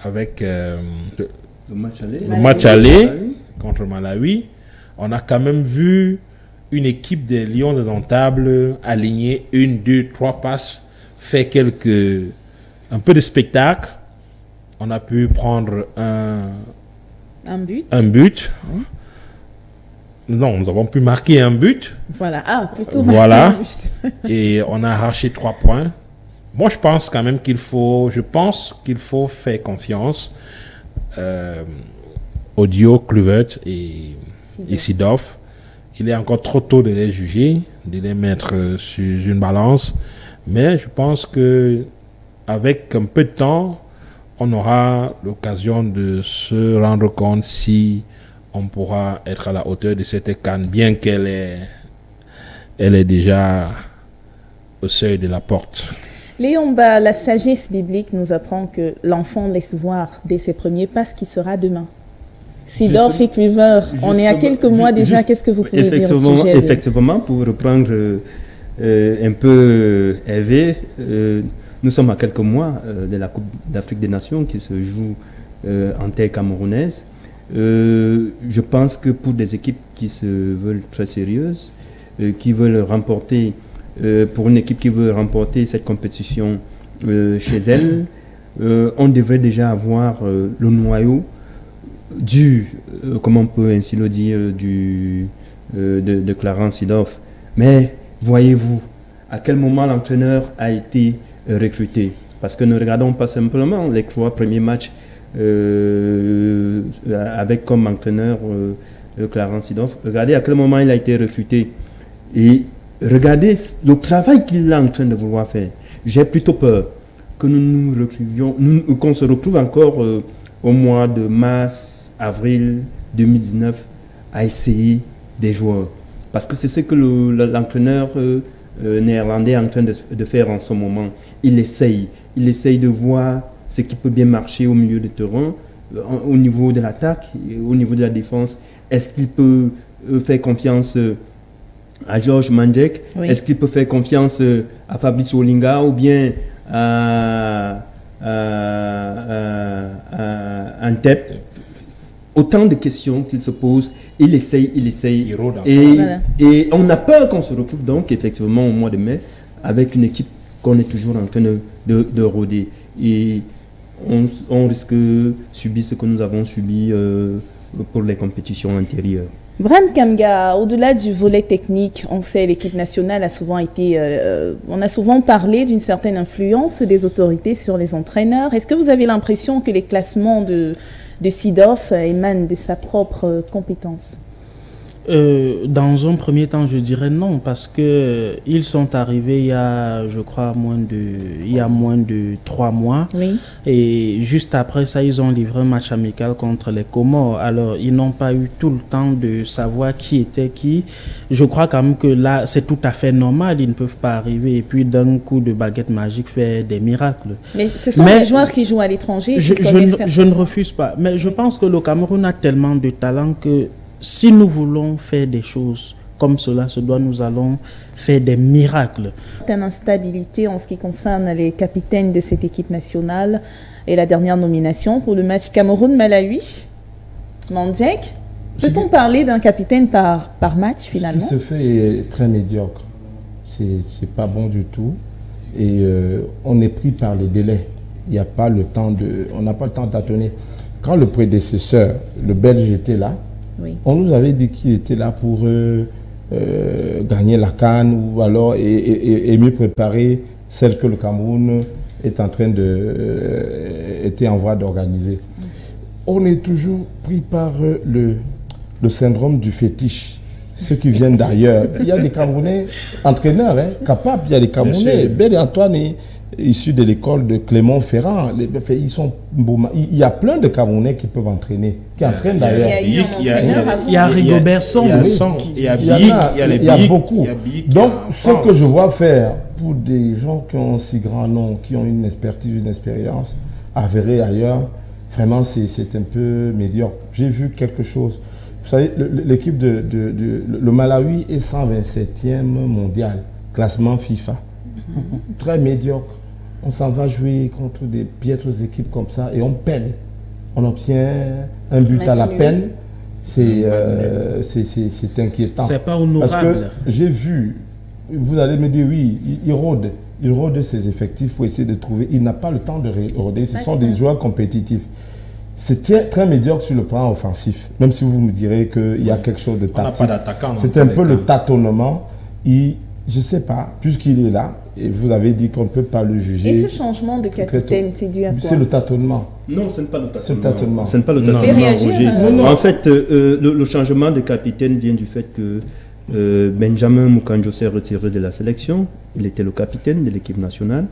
avec le match aller contre Malawi, on a quand même vu une équipe des Lions indomptables aligner 1, 2, 3 passes, fait un peu de spectacle. On a pu prendre un but. Non, nous avons pu marquer un but. Voilà, plutôt voilà. Un but. Et on a arraché 3 points. Moi, je pense quand même qu'il faut faire confiance au duo Kluivert et Seedorf. Il est encore trop tôt de les juger, de les mettre sur une balance. Mais je pense que avec un peu de temps, on aura l'occasion de se rendre compte si on pourra être à la hauteur de cette CAN, bien qu'elle est déjà au seuil de la porte. Léon Ba, la sagesse biblique nous apprend que l'enfant laisse voir dès ses premiers pas ce qui sera demain. Seedorf et Kluivert, on est à quelques mois déjà, qu'est-ce que vous pouvez dire au sujet Effectivement, pour reprendre un peu Hervé, nous sommes à quelques mois de la Coupe d'Afrique des Nations qui se joue en terre camerounaise. Je pense que pour des équipes qui se veulent très sérieuses, qui veulent remporter, pour une équipe qui veut remporter cette compétition chez elle, on devrait déjà avoir le noyau comment on peut ainsi le dire, de Clarence Seedorf. Mais voyez-vous, à quel moment l'entraîneur a été recruté? Parce que ne regardons pas simplement les 3 premiers matchs avec comme entraîneur Clarence Seedorf. Regardez à quel moment il a été recruté et regardez le travail qu'il est en train de vouloir faire. J'ai plutôt peur que qu'on se retrouve encore au mois de mars, avril 2019 à essayer des joueurs. Parce que c'est ce que l'entraîneur néerlandais est en train de faire en ce moment. Il essaye de voir ce qui peut bien marcher au milieu du terrain, au niveau de l'attaque, au niveau de la défense. Est-ce qu'il peut faire confiance à Georges Mandjek? Oui. Est-ce qu'il peut faire confiance à Fabrice Olinga ou bien à Antep? Autant de questions qu'il se pose. Il essaye. Et on a peur qu'on se retrouve donc effectivement au mois de mai avec une équipe qu'on est toujours en train de rôder. Et on risque de subir ce que nous avons subi pour les compétitions antérieures. Bran Kamga, au-delà du volet technique, on sait l'équipe nationale a souvent été... on a souvent parlé d'une certaine influence des autorités sur les entraîneurs. Est-ce que vous avez l'impression que les classements de Seedorf émanent de sa propre compétence? Dans un premier temps, je dirais non, parce que ils sont arrivés il y a, je crois, moins de 3 mois. Oui. Et juste après ça, ils ont livré un match amical contre les Comores. Alors, ils n'ont pas eu tout le temps de savoir qui était qui. Je crois quand même que là, c'est tout à fait normal. Ils ne peuvent pas arriver et puis d'un coup de baguette magique faire des miracles. Mais ce sont des joueurs qui jouent à l'étranger. Je ne refuse pas. Mais je pense que le Cameroun a tellement de talent que si nous voulons faire des choses comme cela se doit, nous allons faire des miracles. Une instabilité en ce qui concerne les capitaines de cette équipe nationale et la dernière nomination pour le match Cameroun-Malawi. Mandjek, peut-on parler d'un capitaine par match finalement? Ce qui se fait est très médiocre. C'est pas bon du tout. Et on est pris par les délais. Il n'y a pas le temps on n'a pas le temps d'atteindre. Quand le prédécesseur, le Belge, était là, oui, on nous avait dit qu'il était là pour gagner la CAN ou alors et mieux préparer celle que le Cameroun est en train était en voie d'organiser. On est toujours pris par le syndrome du fétiche. Ceux qui viennent d'ailleurs. Il y a des Camerounais entraîneurs, capables. Il y a des Camerounais. Bel et Antoine est issu de l'école de Clermont-Ferrand. Ils sont il y a plein de Camerounais qui peuvent entraîner, qui entraînent d'ailleurs. Il y a Rigobert Song. Il y a beaucoup. Donc, ce que je vois faire pour des gens qui ont un si grand nom, qui ont une expertise, une expérience avérée ailleurs, vraiment, c'est un peu médiocre. J'ai vu quelque chose. Vous savez, l'équipe le Malawi est 127e mondial, classement FIFA. Très médiocre. On s'en va jouer contre des piètres équipes comme ça et on peine. On obtient un but à la peine. C'est inquiétant. C'est pas honorable. Parce que j'ai vu, vous allez me dire oui, il rôde ses effectifs pour essayer de trouver. Il n'a pas le temps de rôder. Ce sont des joueurs compétitifs. C'est très médiocre sur le plan offensif, même si vous me direz qu'il y a quelque chose de tactique. C'est un peu le tâtonnement. Je ne sais pas, puisqu'il est là, et vous avez dit qu'on ne peut pas le juger. Et ce changement de capitaine, c'est dû à quoi? C'est le tâtonnement. Non, ce n'est pas le tâtonnement. C'est le tâtonnement. Ce n'est pas le tâtonnement, Roger. En fait, le changement de capitaine vient du fait que Benjamin Mukanjo s'est retiré de la sélection. Il était le capitaine de l'équipe nationale.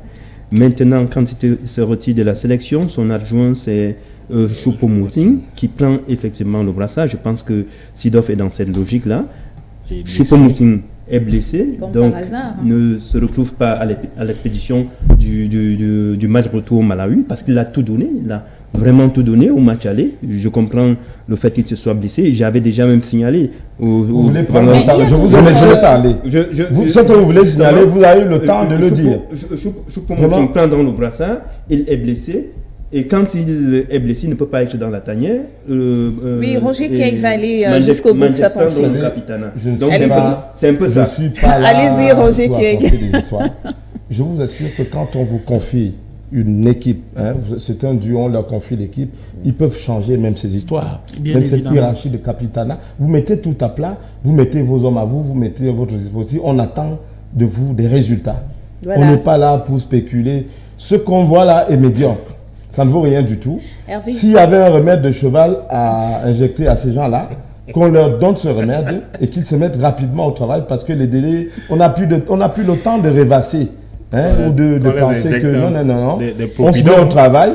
Maintenant, quand il se retire de la sélection, son adjoint, c'est Choupo-Moting, qui prend effectivement le brassard. Je pense que Sidorf est dans cette logique-là. Choupo-Moting est blessé, donc ne se retrouve pas à l'expédition du match retour au Malawi, parce qu'il a tout donné. Il a vraiment tout donné au match aller. Je comprends le fait qu'il se soit blessé. J'avais déjà même signalé. Vous voulez prendre le temps? Je vous en ai parlé. Ce que vous voulez signaler, vous avez eu le temps de le dire. Choupo-Moting prend dans le brassard, il est blessé. Et quand il est blessé, il ne peut pas être dans la tanière. Oui, Roger Keg va aller jusqu'au bout de sa pensée. Donc c'est un peu ça. Je ne suis pas là. Allez-y, Roger Keg. Je vous assure que quand on vous confie une équipe, c'est un duo, on leur confie l'équipe, ils peuvent changer même ces histoires. Bien même évidemment. Cette hiérarchie de capitana. Vous mettez tout à plat, vous mettez vos hommes à vous, vous mettez votre dispositif, on attend de vous des résultats. Voilà. On n'est pas là pour spéculer. Ce qu'on voit là est médiocre. Ça ne vaut rien du tout. S'il y avait un remède de cheval à injecter à ces gens-là, qu'on leur donne ce remède et qu'ils se mettent rapidement au travail parce que les délais, on n'a plus le temps de rêvasser ou de penser que non. On se met au travail,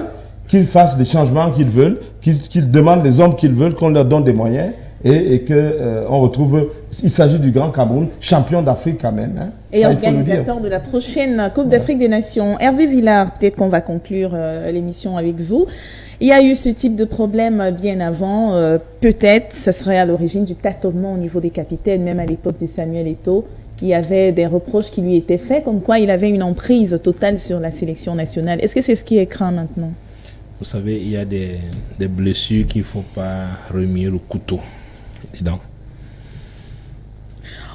qu'ils fassent les changements qu'ils veulent, qu'ils demandent les hommes qu'ils veulent, qu'on leur donne des moyens et qu'on retrouve, il s'agit du Grand Cameroun, champion d'Afrique quand même. Et organisateur de la prochaine Coupe d'Afrique des Nations. Hervé Villard, peut-être qu'on va conclure l'émission avec vous. Il y a eu ce type de problème bien avant. Peut-être ce serait à l'origine du tâtonnement au niveau des capitaines, même à l'époque de Samuel Eto'o. Il y avait des reproches qui lui étaient faits, comme quoi il avait une emprise totale sur la sélection nationale. Est-ce que c'est ce qui est craint maintenant? Vous savez, il y a des blessures qu'il ne faut pas remuer le couteau dedans.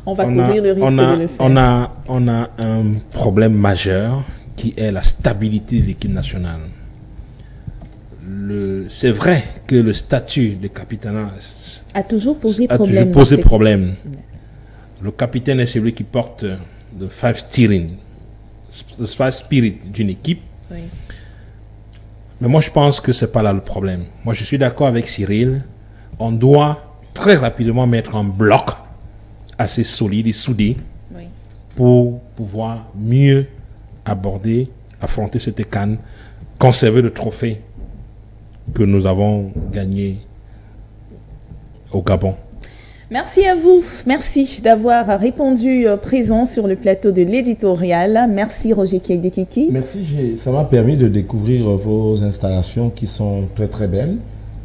On va courir le risque de le faire. On a un problème majeur qui est la stabilité de l'équipe nationale. C'est vrai que le statut de capitaine a toujours posé problème. Le capitaine est celui qui porte le five spirit d'une équipe. Oui. Mais moi, je pense que ce n'est pas là le problème. Moi, je suis d'accord avec Cyril. On doit très rapidement mettre un bloc assez solide et soudé pour pouvoir mieux aborder, affronter cette CAN, conserver le trophée que nous avons gagné au Gabon. Merci à vous. Merci d'avoir répondu présent sur le plateau de l'éditorial. Merci Roger Kiekdekiki. Merci, ça m'a permis de découvrir vos installations qui sont très très belles.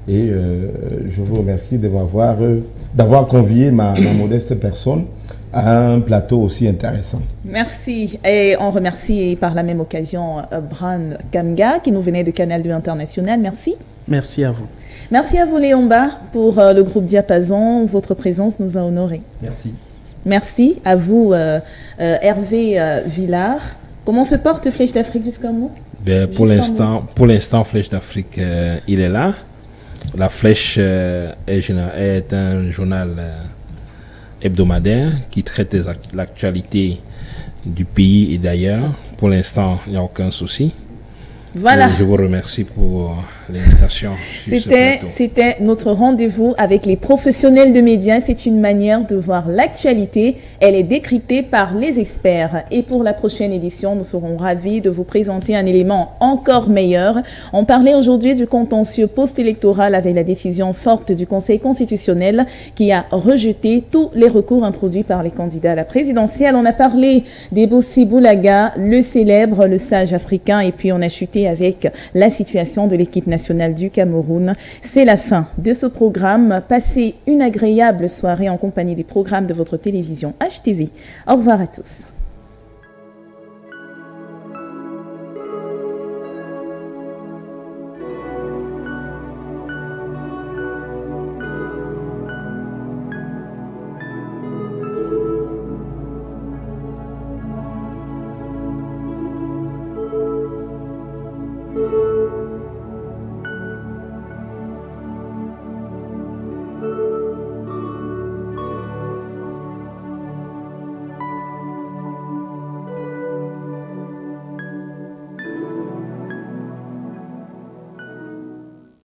Et je vous remercie d'avoir convié ma modeste personne à un plateau aussi intéressant. Merci. Et on remercie par la même occasion Bran Kamga qui nous venait de Canal 2 International. Merci. Merci à vous. Merci à vous Léomba pour le groupe Diapason. Votre présence nous a honorés. Merci. Merci à vous Hervé Villard. Comment se porte Flèche d'Afrique jusqu'à nous? Pour l'instant, Flèche d'Afrique, il est là. La Flèche est un journal hebdomadaire qui traite de l'actualité du pays et d'ailleurs. Pour l'instant, il n'y a aucun souci. Voilà. Je vous remercie pour l'invitation. C'était notre rendez-vous avec les professionnels de médias. C'est une manière de voir l'actualité. Elle est décryptée par les experts. Et pour la prochaine édition, nous serons ravis de vous présenter un élément encore meilleur. On parlait aujourd'hui du contentieux post-électoral avec la décision forte du Conseil constitutionnel qui a rejeté tous les recours introduits par les candidats à la présidentielle. On a parlé d'Ebossi Boulaga, le célèbre, le sage africain, et puis on a chuté avec la situation de l'équipe nationale du Cameroun. C'est la fin de ce programme. Passez une agréable soirée en compagnie des programmes de votre télévision HTV. Au revoir à tous.